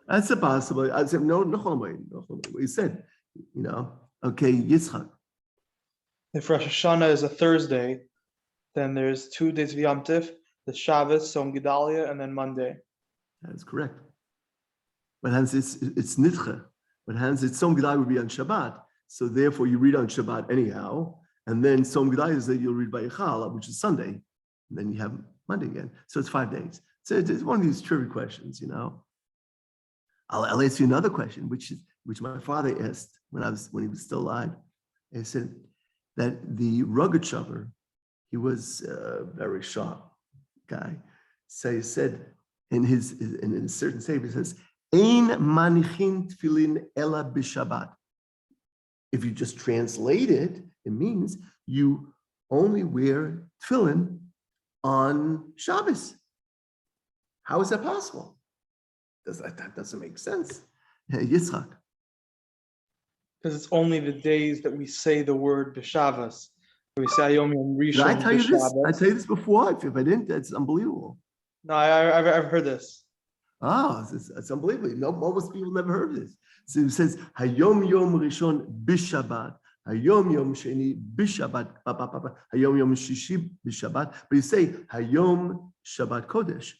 That's a possibility. I said no. We said, okay, Yitzchak. If Rosh Hashanah is a Thursday, then there's 2 days of Yom Tif, the Shabbos, Tzom Gedalia, and then Monday. That is correct. But hence it's Nidche. But hence it's Tzom Gedalia would be on Shabbat. So therefore you read on Shabbat anyhow. And then Tzom Gedalia is that you'll read by Echal, which is Sunday. And then you have Monday again. So it's 5 days. So it's one of these trivia questions, I'll ask you another question, which my father asked when he was still alive. He said that the rugged shover, he was a very sharp guy. So he said in a certain statement, he says, "Ein manichin tefillin ela b'Shabbat." If you just translate it, it means you only wear tefillin on Shabbos. How is that possible? That doesn't make sense. Yitzchak. Because it's only the days that we say the word b'Shavas. We say Yom Yom Rishon. Did I tell you this? b'Shabbat. I tell you this before. If I didn't, that's unbelievable. No, I've heard this. It's unbelievable. Most people never heard of this. So it says Hayom Yom Rishon b'Shabbat, Hayom Yom Sheni b'Shabbat, Hayom Yom Shishi b'Shabbat. But you say Hayom Shabbat Kodesh.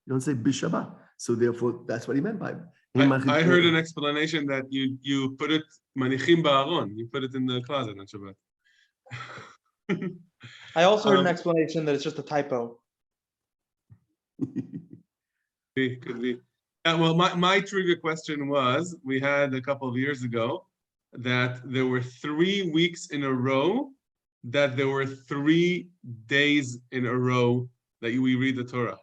You don't say b'Shabbat. So therefore, that's what he meant by it. I heard an explanation that you put it manichim ba'aron. You put it in the closet on Shabbat. I also heard an explanation that it's just a typo. Could be. Well, my trivia question was, we had a couple of years ago that there were 3 weeks in a row that there were 3 days in a row that we read the Torah.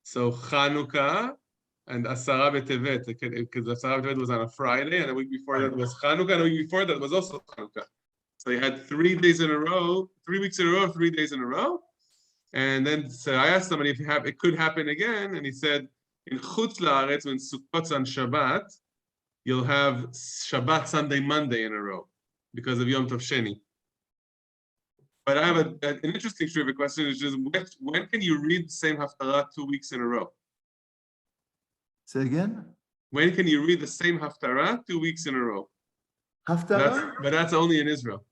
So Chanukah and Asara B'Tevet, because Asara B'Tevet was on a Friday, and the week before that was Chanukah, and the week before that was also Chanukah. So you had 3 days in a row, 3 weeks in a row, 3 days in a row. And then so I asked somebody if it could happen again, and he said, in Chutz La'aretz, when Sukkot's on Shabbat, you'll have Shabbat, Sunday, Monday in a row because of Yom Tov Sheni. But I have an interesting trivia question, which is when can you read the same Haftarah 2 weeks in a row? Say again? When can you read the same Haftarah 2 weeks in a row? Haftarah? But that's only in Israel.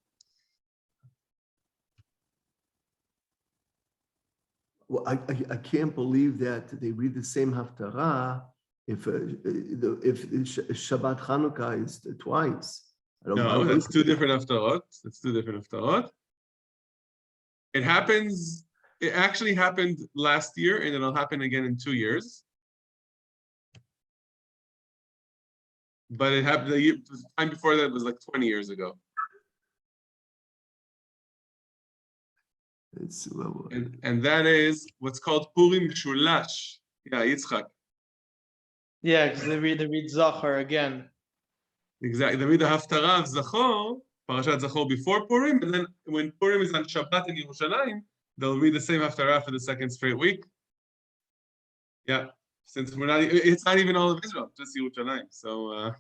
Well, I can't believe that they read the same Haftarah if Shabbat Chanukah is twice. No, that's two different Haftarot. That's two different Haftarot. It happens, it actually happened last year, and it'll happen again in 2 years. But it happened the time before that was like 20 years ago. And that is what's called Purim Shulash. Yeah, Yitzchak. Yeah, because they read Zachar again. Exactly. They read the Haftarah of Zachor, Parashat Zachor before Purim, and then when Purim is on Shabbat in Yerushalayim, they'll read the same Haftarah for the second straight week. Yeah, since it's not even all of Israel, just Yerushalayim. So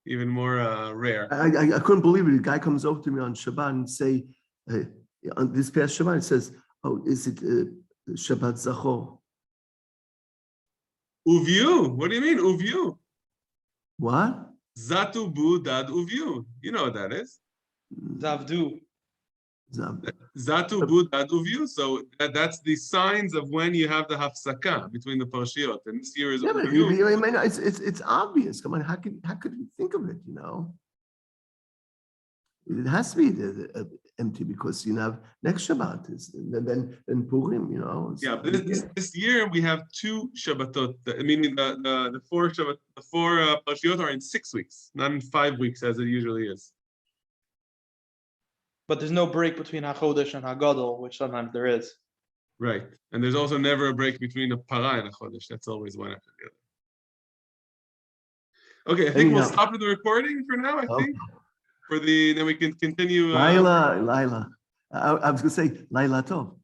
even more rare. I couldn't believe it. The guy comes over to me on Shabbat and say, on this past Shabbat, it says, "Oh, is it Shabbat Zachor?" Uviu. What do you mean, Uviu? What? Zatu bu dad uviu. You know what that is? Zavdu. Zatu bu dad uviu. So that's the signs of when you have the hafsaka between the parashiot. And this year is uviu. It's obvious. Come on, how could you think of it? You know, it has to be empty because you have next Shabbat is then Purim. You know. Yeah, but this year we have 2 Shabbatot. Meaning the 4 Shabbat, the 4 parashiot are in 6 weeks, not in 5 weeks as it usually is. But there's no break between HaChodesh and HaGadol, which sometimes there is. Right, and there's also never a break between a para and a chodesh. That's always one after the other. Okay, I think we'll stop with the recording for now. I think then we can continue. Laila. I was going to say Laila Tov.